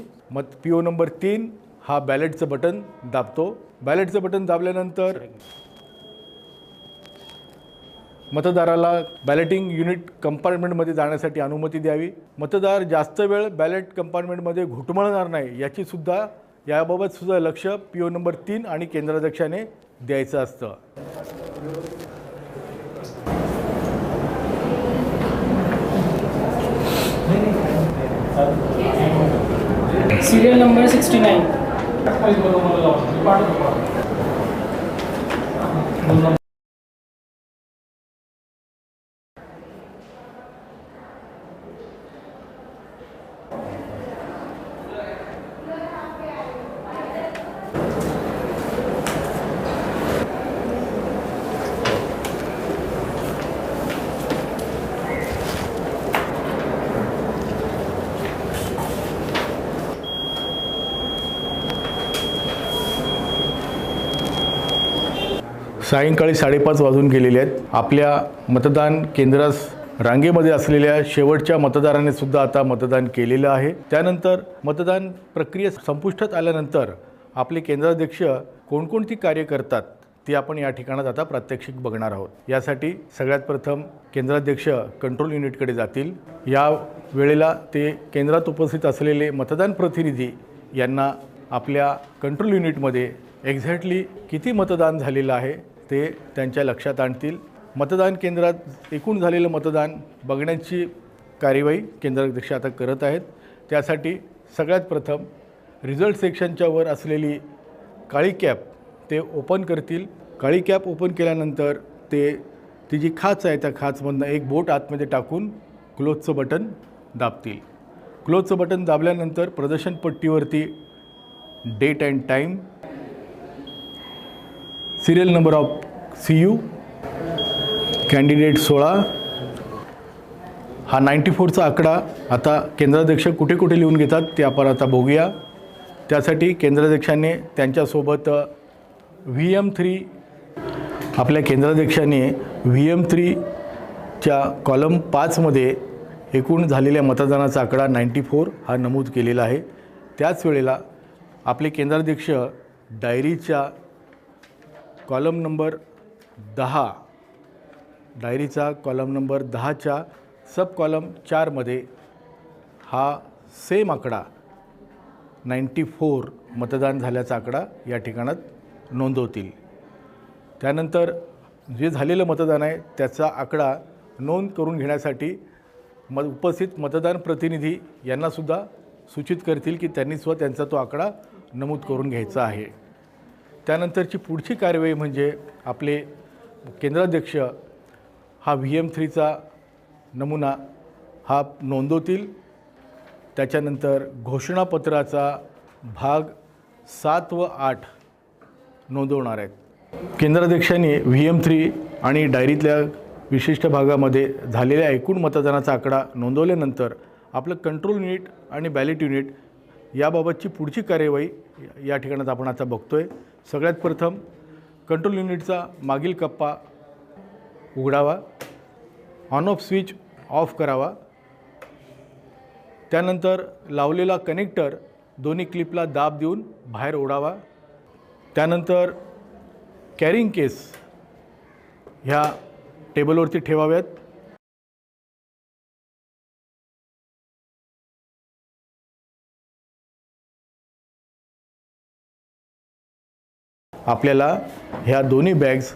PO नंबर 3 हा बॅलेटचं बटन दाबतो। बॅलेटचं बटन दाबल्यानंतर मतदाराला बॅलेटिंग युनिट कंपार्टमेंटमध्ये जाण्यासाठी अनुमती द्यावी। मतदार जास्त वेळ बॅलेट कंपार्टमेंटमध्ये घुटमळणार नाही याबाबत सुद्धा लक्ष PO नंबर 3 आणि केंद्राध्यक्षाने द्यायचं असतं। Serial number 69। सायंकाळी 5:30 वाजून गेलेले आहेत. आपल्या मतदान केंद्रास रांगेमध्ये असलेल्या शेवटच्या मतदाराने सुद्धा आता मतदान केलेलं आहे. त्यानंतर मतदान प्रक्रिया संपुष्टात आल्यानंतर आपले केंद्राध्यक्ष कोणकोणती कार्य करतात ते आपण या ठिकाणात आता प्रात्यक्षिक बघणार आहोत. यासाठी सगळ्यात प्रथम केंद्राध्यक्ष कंट्रोल युनिटकडे जातील. या वेळेला ते केंद्रात उपस्थित असलेले मतदान प्रतिनिधी यांना आपल्या कंट्रोल युनिटमध्ये एक्झॅक्टली किती मतदान झालेलं आहे ते त्यांच्या लक्षात आणतील. मतदान केंद्रात एकूण झालेलं मतदान बघण्याची कार्यवाही केंद्राध्यक्ष आता करत आहेत. त्यासाठी सगळ्यात प्रथम रिझल्ट सेक्शनच्या वर असलेली काळी कॅप ते ओपन करतील. काळी कॅप ओपन केल्यानंतर ते ती जी खाच आहे त्या खाचमधनं एक बोट आतमध्ये टाकून क्लोजचं बटन दाबतील. क्लोजचं बटन दाबल्यानंतर प्रदर्शन पट्टीवरती date and time, serial number of CU, candidate 16, हा 94चा आकडा आता केंद्राध्यक्ष कुठे कुठे लिहून घेतात ते आपण आता बघूया. त्यासाठी केंद्राध्यक्षांनी त्यांच्यासोबत VM3 आपल्या केंद्राध्यक्षांनी VM3च्या कॉलम 5मध्ये एकूण झालेल्या मतदानाचा आकडा 94 हा नमूद केलेला आहे. त्याच वेळेला आपले केंद्राध्यक्ष डायरीच्या कॉलम नंबर 10 डायरीचा कॉलम नंबर 10च्या सब कॉलम 4मध्ये हा सेम आकडा 94 मतदान झाल्याचा आकडा या ठिकाणात नोंदवतील. त्यानंतर जे झालेलं मतदान आहे त्याचा आकडा नोंद करून घेण्यासाठी उपस्थित मतदान प्रतिनिधी यांनासुद्धा सूचित करतील की त्यांनीसुद्धा त्यांचा तो आकडा नमूद करून घ्यायचा आहे. त्यानंतरची पुढची कार्यवाही म्हणजे आपले केंद्राध्यक्ष हा VM3चा नमुना हा नोंदवतील. त्याच्यानंतर घोषणापत्राचा भाग 7 व 8 नोंदवणार आहेत. केंद्राध्यक्षांनी VM3 आणि डायरीतल्या विशिष्ट भागामध्ये झालेल्या एकूण मतदानाचा आकडा नोंदवल्यानंतर आपलं कंट्रोल युनिट आणि बॅलेट युनिट याबाबतची पुढची कार्यवाही या ठिकाणात आपण आता बघतोय. सगळ्यात प्रथम कंट्रोल युनिटचा मागील कप्पा उघडावा, ऑन ऑफ स्विच ऑफ करावा. त्यानंतर लावलेला कनेक्टर दोन्ही क्लिपला दाब देऊन बाहेर ओढावा. त्यानंतर कॅरिंग केस ह्या टेबलवरती ठेवाव्यात. आपल्याला ह्या दोन्ही बॅग्स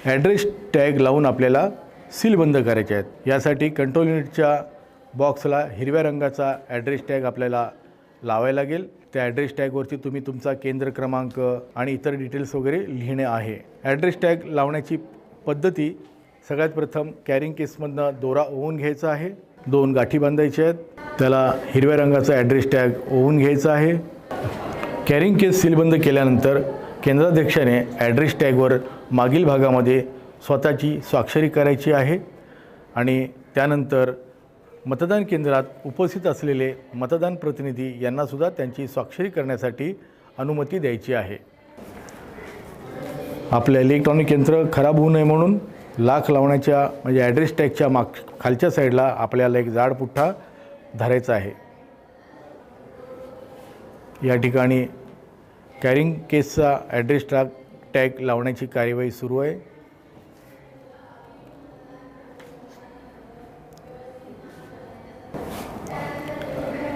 ॲड्रेस टॅग लावून आपल्याला सीलबंद करायचे आहेत. यासाठी कंट्रोल युनिटच्या बॉक्सला हिरव्या रंगाचा ॲड्रेस टॅग आपल्याला लावायला लागेल. त्या ॲड्रेस टॅगवरती तुम्ही तुमचा केंद्र क्रमांक आणि इतर डिटेल्स वगैरे लिहिणे आहे. ॲड्रेस टॅग लावण्याची पद्धती सगळ्यात प्रथम कॅरिंग केसमधनं दोरा ओवून घ्यायचा आहे. 2 गाठी बांधायच्या आहेत. त्याला हिरव्या रंगाचा ॲड्रेस टॅग ओवून घ्यायचा आहे. कॅरिंग केस सीलबंद केल्यानंतर केंद्राध्यक्षाने ॲड्रेस टॅगवर मागील भागामध्ये स्वतःची स्वाक्षरी करायची आहे आणि त्यानंतर मतदान केंद्रात उपस्थित असलेले मतदान प्रतिनिधी यांनासुद्धा त्यांची स्वाक्षरी करण्यासाठी अनुमती द्यायची आहे. आपलं इलेक्ट्रॉनिक यंत्र खराब होऊ नये म्हणून लाख लावण्याच्या म्हणजे ॲड्रेस टॅगच्या खालच्या साईडला आपल्याला एक जाड पुठ्ठा धरायचा आहे. या ठिकाणी कॅरिंग केसचा ॲड्रेस टॅग लावण्याची कार्यवाही सुरू आहे.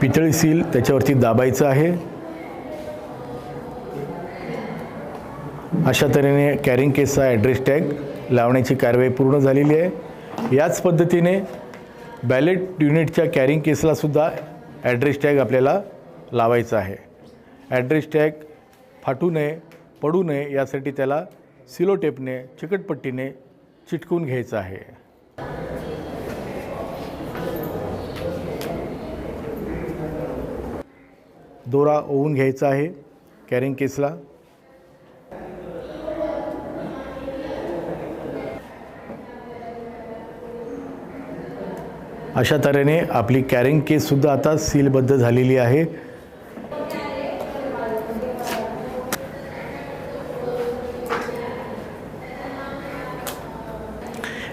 पितळी सील त्याच्यावरती दाबायचं आहे. अशा तऱ्हेने कॅरिंग केसचा ॲड्रेस टॅग लावण्याची कार्यवाही पूर्ण झालेली आहे. याच पद्धतीने बॅलेट युनिटच्या कॅरिंग केसलासुद्धा ॲड्रेस टॅग आपल्याला लावायचा आहे. ॲड्रेस टॅग फाटू नये, पडू नये यासाठी त्याला सिलो टेपने चिकटपट्टीने चिटकवून घ्यायचं आहे. दोरा ओवून घ्यायचा आहे कॅरिंग केसला. अशा तऱ्हेने आपली कॅरिंग केससुद्धा आता सीलबद्ध झालेली आहे.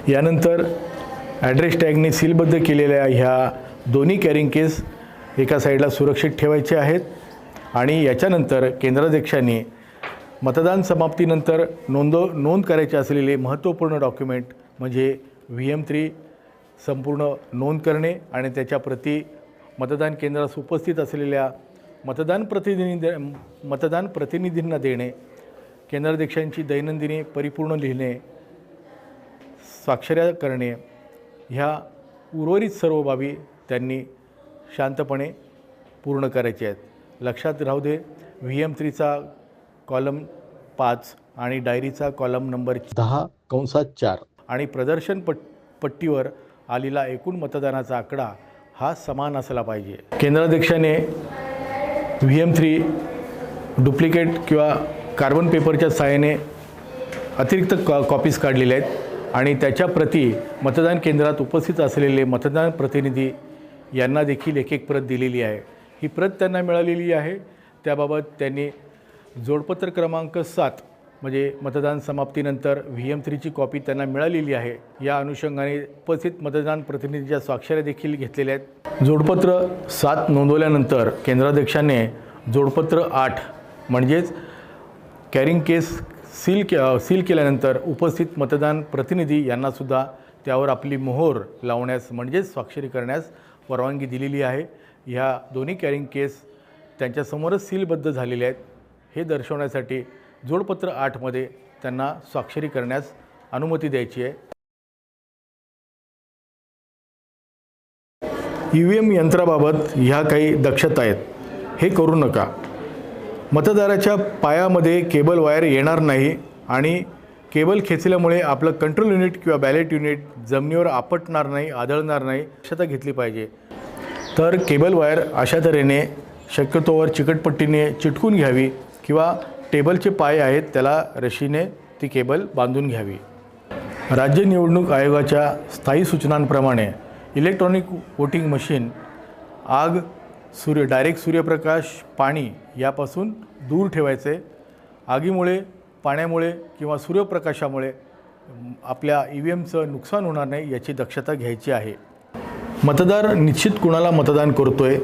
यानंतर ॲड्रेस टॅगने सीलबद्ध केलेल्या ह्या दोन्ही कॅरिंग केस एका साईडला सुरक्षित ठेवायचे आहेत आणि याच्यानंतर केंद्राध्यक्षांनी मतदान समाप्तीनंतर नोंद करायचे असलेले महत्त्वपूर्ण डॉक्युमेंट म्हणजे VM3 संपूर्ण नोंद करणे आणि त्याच्या प्रती मतदान केंद्रास उपस्थित असलेल्या मतदान प्रतिनिधींना देणे, केंद्राध्यक्षांची दैनंदिनी परिपूर्ण लिहिणे, स्वाक्षऱ्या करणे, ह्या उर्वरित सर्व बाबी त्यांनी शांतपणे पूर्ण करायचे आहेत. लक्षात राहू दे, VM3चा कॉलम 5 आणि डायरीचा कॉलम नंबर 10/4 आणि प्रदर्शन पट्टीवर आलेला एकूण मतदानाचा आकडा हा समान असला पाहिजे. केंद्राध्यक्षाने VM3 डुप्लिकेट किंवा कार्बन पेपरच्या सहाय्याने अतिरिक्त कॉपीज काढलेल्या आहेत आणि त्याच्या प्रती मतदान केंद्रात उपस्थित असलेले मतदान प्रतिनिधी यांना देखील एक प्रत दिलेली आहे. ही प्रत त्यांना मिळालेली आहे. त्याबाबत त्यांनी जोडपत्र क्रमांक 7 म्हणजे मतदान समाप्तीनंतर VM3ची कॉपी त्यांना मिळालेली आहे. या अनुषंगाने उपस्थित मतदान प्रतिनिधीच्या स्वाक्षऱ्या देखील घेतलेल्या आहेत. जोडपत्र 7 नोंदवल्यानंतर केंद्राध्यक्षाने जोडपत्र 8 म्हणजेच कॅरिंग केस सील केल्यानंतर उपस्थित मतदान प्रतिनिधी यांनासुद्धा त्यावर आपली मोहर लावण्यास म्हणजेच स्वाक्षरी करण्यास परवानगी दिलेली आहे. ह्या दोन्ही कॅरिंग केस त्यांच्यासमोरच सीलबद्ध झालेले आहेत हे दर्शवण्यासाठी जोडपत्र 8मध्ये त्यांना स्वाक्षरी करण्यास अनुमती द्यायची आहे. EVM यंत्राबाबत ह्या काही दक्षता आहेत, हे करू नका. मतदाराच्या पायामध्ये केबल वायर येणार नाही आणि केबल खेचल्यामुळे आपलं कंट्रोल युनिट किंवा बॅलेट युनिट जमिनीवर आपटणार नाही, आदळणार नाही, दक्षता घेतली पाहिजे. तर केबल वायर अशा तऱ्हेने शक्यतोवर चिकटपट्टीने चिटकून घ्यावी किंवा टेबलचे पाय आहेत त्याला रशीने ती केबल बांधून घ्यावी. राज्य निवडणूक आयोगाच्या स्थायी सूचनांप्रमाणे इलेक्ट्रॉनिक वोटिंग मशीन आग, डायरेक्ट सूर्यप्रकाश, पाणी यापासून दूर ठेवायचे. आगीमुळे, पाण्यामुळे किंवा सूर्यप्रकाशामुळे आपल्या EVMचं नुकसान होणार नाही याची दक्षता घ्यायची आहे. मतदार निश्चित कुणाला मतदान करतोय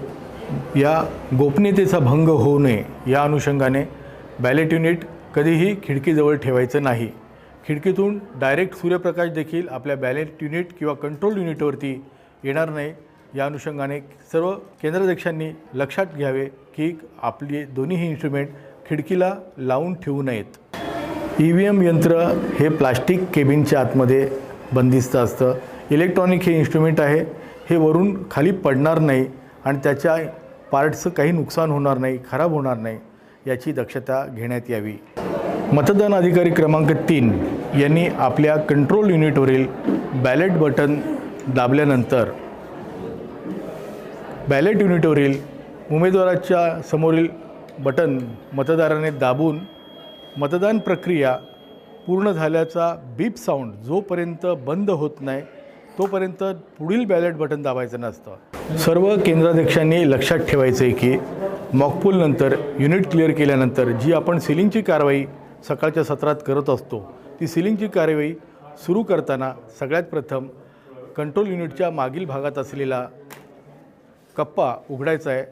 या गोपनीयतेचा भंग होऊ नये या अनुषंगाने बॅलेट युनिट कधीही खिडकीजवळ ठेवायचं नाही. खिडकीतून डायरेक्ट सूर्यप्रकाश देखील आपल्या बॅलेट युनिट किंवा कंट्रोल युनिटवरती येणार नाही या अनुषंगाने सर्व केंद्राध्यक्षांनी लक्षात घ्यावे की आपली दोन्हीही इन्स्ट्रुमेंट खिडकीला लावून ठेवू नयेत. EVM यंत्र हे प्लास्टिक केबिनच्या आतमध्ये बंदिस्त असतं. इलेक्ट्रॉनिक हे इन्स्ट्रुमेंट आहे, हे वरून खाली पडणार नाही आणि त्याच्या पार्ट्सचं काही नुकसान होणार नाही, खराब होणार नाही याची दक्षता घेण्यात यावी. मतदान अधिकारी क्रमांक 3 यांनी आपल्या कंट्रोल युनिटवरील बॅलेट बटन दाबल्यानंतर बॅलेट युनिटवरील उमेदवाराच्या समोरील बटन मतदाराने दाबून मतदान प्रक्रिया पूर्ण झाल्याचा बीप साऊंड जोपर्यंत बंद होत नाही तोपर्यंत पुढील बॅलेट बटन दाबायचं नसतं. सर्व केंद्राध्यक्षांनी लक्षात ठेवायचं आहे की मॉकपोलनंतर युनिट क्लिअर केल्यानंतर जी आपण सिलिंगची कारवाई सकाळच्या सत्रात करत असतो ती सिलिंगची कारवाई सुरू करताना सगळ्यात प्रथम कंट्रोल युनिटच्या मागील भागात असलेला कप्पा उघडायचा आहे.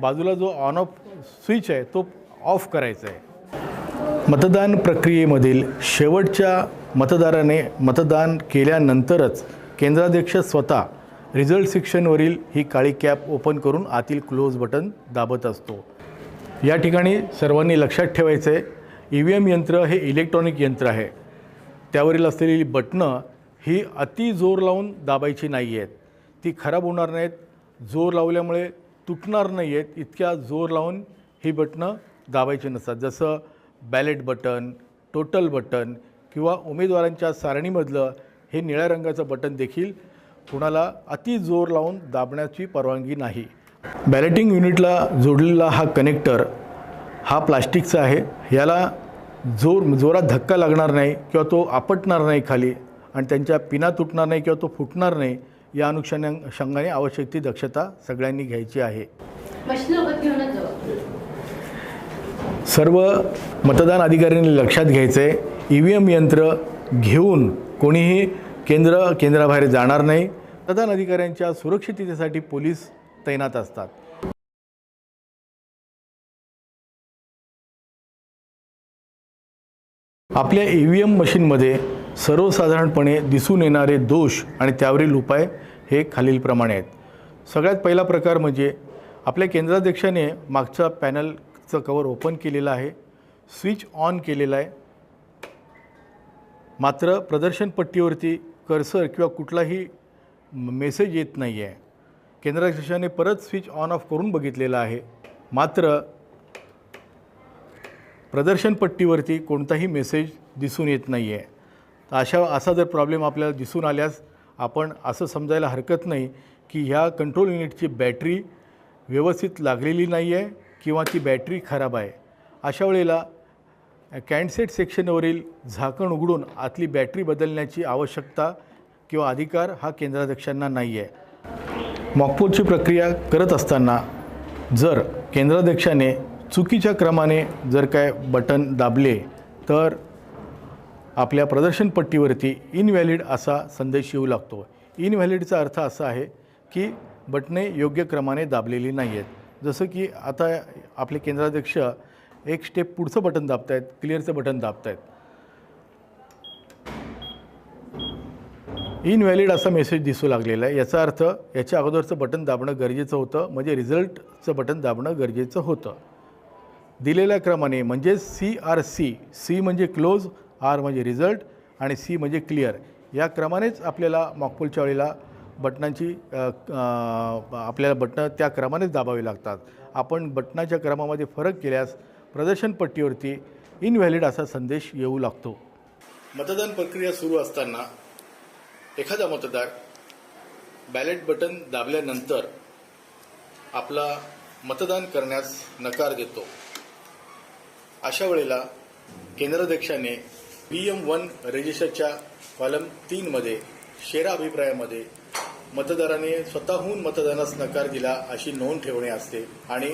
बाजूला जो ऑन ऑफ स्विच आहे तो ऑफ करायचा आहे. मतदान प्रक्रियेमधील शेवटच्या मतदाराने मतदान केल्यानंतरच केंद्राध्यक्ष स्वतः रिझल्ट सेक्शनवरील ही काळी कॅप ओपन करून आतील क्लोज बटन दाबत असतो. या ठिकाणी सर्वांनी लक्षात ठेवायचं आहे EVM यंत्र हे इलेक्ट्रॉनिक यंत्र आहे. त्यावरील असलेली बटणं ही अति जोर लावून दाबायची नाही आहेत. ती खराब होणार नाहीत, जोर लावल्यामुळे तुटणार नाही आहेत इतक्या जोर लावून ही बटणं दाबायची नसतात. जसं बॅलेट बटन, टोटल बटन किंवा उमेदवारांच्या सारणीमधलं हे निळ्या रंगाचं बटन देखील कुणाला अति जोर लावून दाबण्याची परवानगी नाही. बॅलेटिंग युनिटला जोडलेला हा कनेक्टर हा प्लास्टिकचा आहे. याला जोरात धक्का लागणार नाही किंवा तो आपटणार नाही खाली आणि त्यांच्या पिना तुटणार नाही किंवा तो फुटणार नाही या अनुषंगाने आवश्यक ती दक्षता सगळ्यांनी घ्यायची आहे. सर्व मतदान अधिकाऱ्यांनी लक्षात घ्यायचं आहे EVM यंत्र घेऊन कोणीही केंद्राबाहेर जाणार नाही. मतदान अधिकाऱ्यांच्या सुरक्षिततेसाठी पोलीस तैनात असतात. आपल्या EVM मशीनमध्ये सर्वसाधारणपणे दिसून येणारे दोष आणि त्यावरील उपाय हे खालीलप्रमाणे आहेत. सगळ्यात पहिला प्रकार म्हणजे आपल्या केंद्राध्यक्षाने मागचा पॅनलचं कवर ओपन केलेलं आहे, स्विच ऑन केलेला आहे, मात्र प्रदर्शन पट्टीवरती कर्सर किंवा कुठलाही मेसेज येत नाही आहे. केंद्राध्यक्षाने परत स्विच ऑन ऑफ करून बघितलेलं आहे, मात्र प्रदर्शन पट्टीवरती कोणताही मेसेज दिसून येत नाही आहे. असा जर प्रॉब्लेम आपल्याला दिसून आल्यास आपण असं समजायला हरकत नाही की ह्या कंट्रोल युनिटची बॅटरी व्यवस्थित लागलेली नाही आहे किंवा ती बॅटरी खराब आहे. अशा वेळेला कॅन्डसेट सेक्शनवरील झाकण उघडून आतली बॅटरी बदलण्याची आवश्यकता किंवा अधिकार हा केंद्राध्यक्षांना नाही आहे. मॉकपोलची प्रक्रिया करत असताना जर केंद्राध्यक्षाने चुकीच्या क्रमाने जर काय बटन दाबले तर आपल्या प्रदर्शन पट्टीवरती इनव्हॅलिड असा संदेश येऊ लागतो. इनव्हॅलिडचा अर्थ असा आहे की बटणे योग्य क्रमाने दाबलेली नाही आहेत. जसं की आता आपले केंद्राध्यक्ष एक स्टेप पुढचं बटन दाबत आहेत, क्लिअरचं बटन दाबत आहेत. इनव्हॅलिड असा मेसेज दिसू लागलेला आहे. याचा अर्थ याच्या अगोदरचं बटन दाबणं गरजेचं होतं, म्हणजे रिझल्टचं बटन दाबणं गरजेचं होतं. दिलेल्या क्रमाने म्हणजे CRC, C म्हणजे क्लोज, R म्हणजे रिझल्ट आणि C म्हणजे क्लिअर, या क्रमानेच आपल्याला मॉकपोलच्या वेळेला बटनांची आपल्याला बटणं त्या क्रमानेच दाबावी लागतात. आपण बटनाच्या क्रमामध्ये फरक केल्यास प्रदर्शन पट्टीवरती इनव्हॅलिड असा संदेश येऊ लागतो. मतदान प्रक्रिया सुरू असताना एखादा मतदार बॅलेट बटन दाबल्यानंतर आपला मतदान करण्यास नकार देतो. अशा वेळेला केंद्राध्यक्षाने PM1 रजिस्टरच्या कॉलम 3 मध्ये शेरा अभिप्रायामध्ये मतदाराने स्वतःहून मतदानास नकार दिला अशी नोंद ठेवणे असते आणि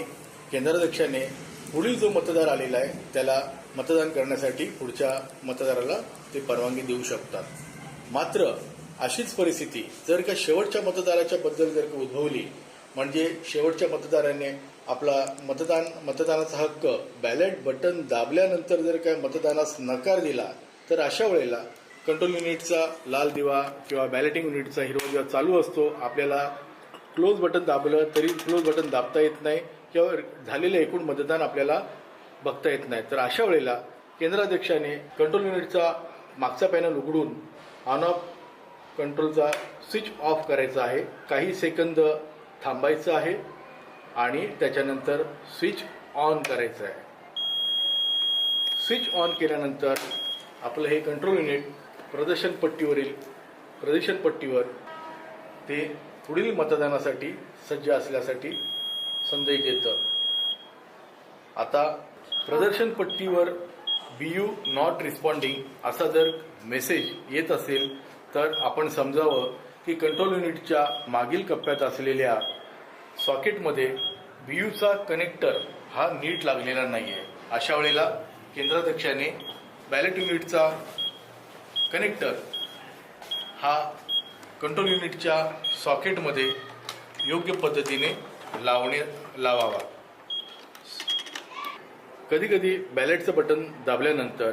केंद्राध्यक्षाने पुढील जो मतदार आलेला आहे त्याला मतदान करण्यासाठी पुढच्या मतदाराला ते परवानगी देऊ शकतात. मात्र अशीच परिस्थिती जर का शेवटच्या मतदाराच्या बद्दल जर का उद्भवली, म्हणजे शेवटच्या मतदाराने आपला मतदानाचा हक्क बॅलेट बटन दाबल्यानंतर जर काय मतदानास नकार दिला, तर अशा वेळेला कंट्रोल युनिटचा लाल दिवा किंवा बॅलेटिंग युनिटचा हिरवा दिवा चालू असतो. आपल्याला क्लोज बटन दाबलं तरी क्लोज बटन दाबता येत नाही किंवा झालेलं एकूण मतदान आपल्याला बघता येत नाही. तर अशा वेळेला केंद्राध्यक्षाने कंट्रोल युनिटचा मागचा पॅनल उघडून ऑन ऑफ कंट्रोलचा स्विच ऑफ करायचा आहे, काही सेकंद थांबायचं आहे आणि त्याच्यानंतर स्विच ऑन करायचं आहे. स्विच ऑन केल्यानंतर आपलं हे कंट्रोल युनिट प्रदर्शन पट्टीवर ते पुढील मतदानासाठी सज्ज असल्यासाठी संदेश देतं. आता प्रदर्शन पट्टीवर BU नॉट रिस्पॉन्डिंग असा जर मेसेज येत असेल तर आपण समजावं की कंट्रोल युनिटच्या मागील कप्प्यात असलेल्या सॉकेटमध्ये BUचा कनेक्टर हा नीट लागलेला नाही आहे. अशा वेळेला केंद्राध्यक्षाने बॅलेट युनिटचा कनेक्टर हा कंट्रोल युनिटच्या सॉकेटमध्ये योग्य पद्धतीने लावावा. कधीकधी बॅलेटचं बटन दाबल्यानंतर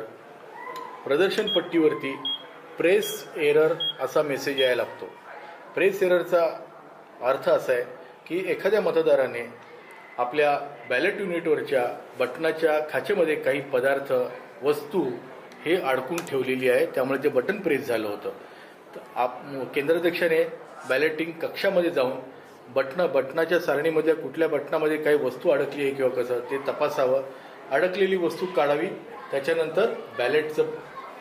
प्रदर्शन पट्टीवरती प्रेस एरर असा मेसेज यायला लागतो. प्रेस एररचा अर्थ असा आहे की एखाद्या मतदाराने आपल्या बॅलेट युनिटवरच्या बटनाच्या खाचेमध्ये काही पदार्थ वस्तू हे अडकून ठेवलेली आहे, त्यामुळे ते बटन प्रेस झालं होतं. तर केंद्राध्यक्षाने बॅलेटिंग कक्षामध्ये जाऊन बटनाच्या सारणीमध्ये कुठल्या बटनामध्ये काही वस्तू अडकली आहे किंवा कसं ते तपासावं, अडकलेली वस्तू काढावी, त्याच्यानंतर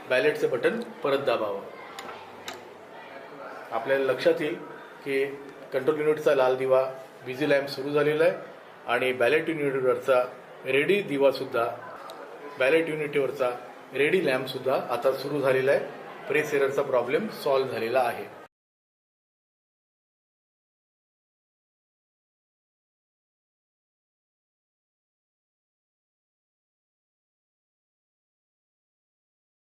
बॅलेटचं बटन परत दाबावं. आपल्याला लक्षात येईल की कंट्रोल युनिटचा लाल दिवा बिझी लॅम्प सुरू झालेला आहे आणि बॅलेट युनिटवरचा रेडी लॅम्पसुद्धा आता सुरू झालेला आहे. प्रेस एररचा प्रॉब्लेम सॉल्व्ह झालेला आहे.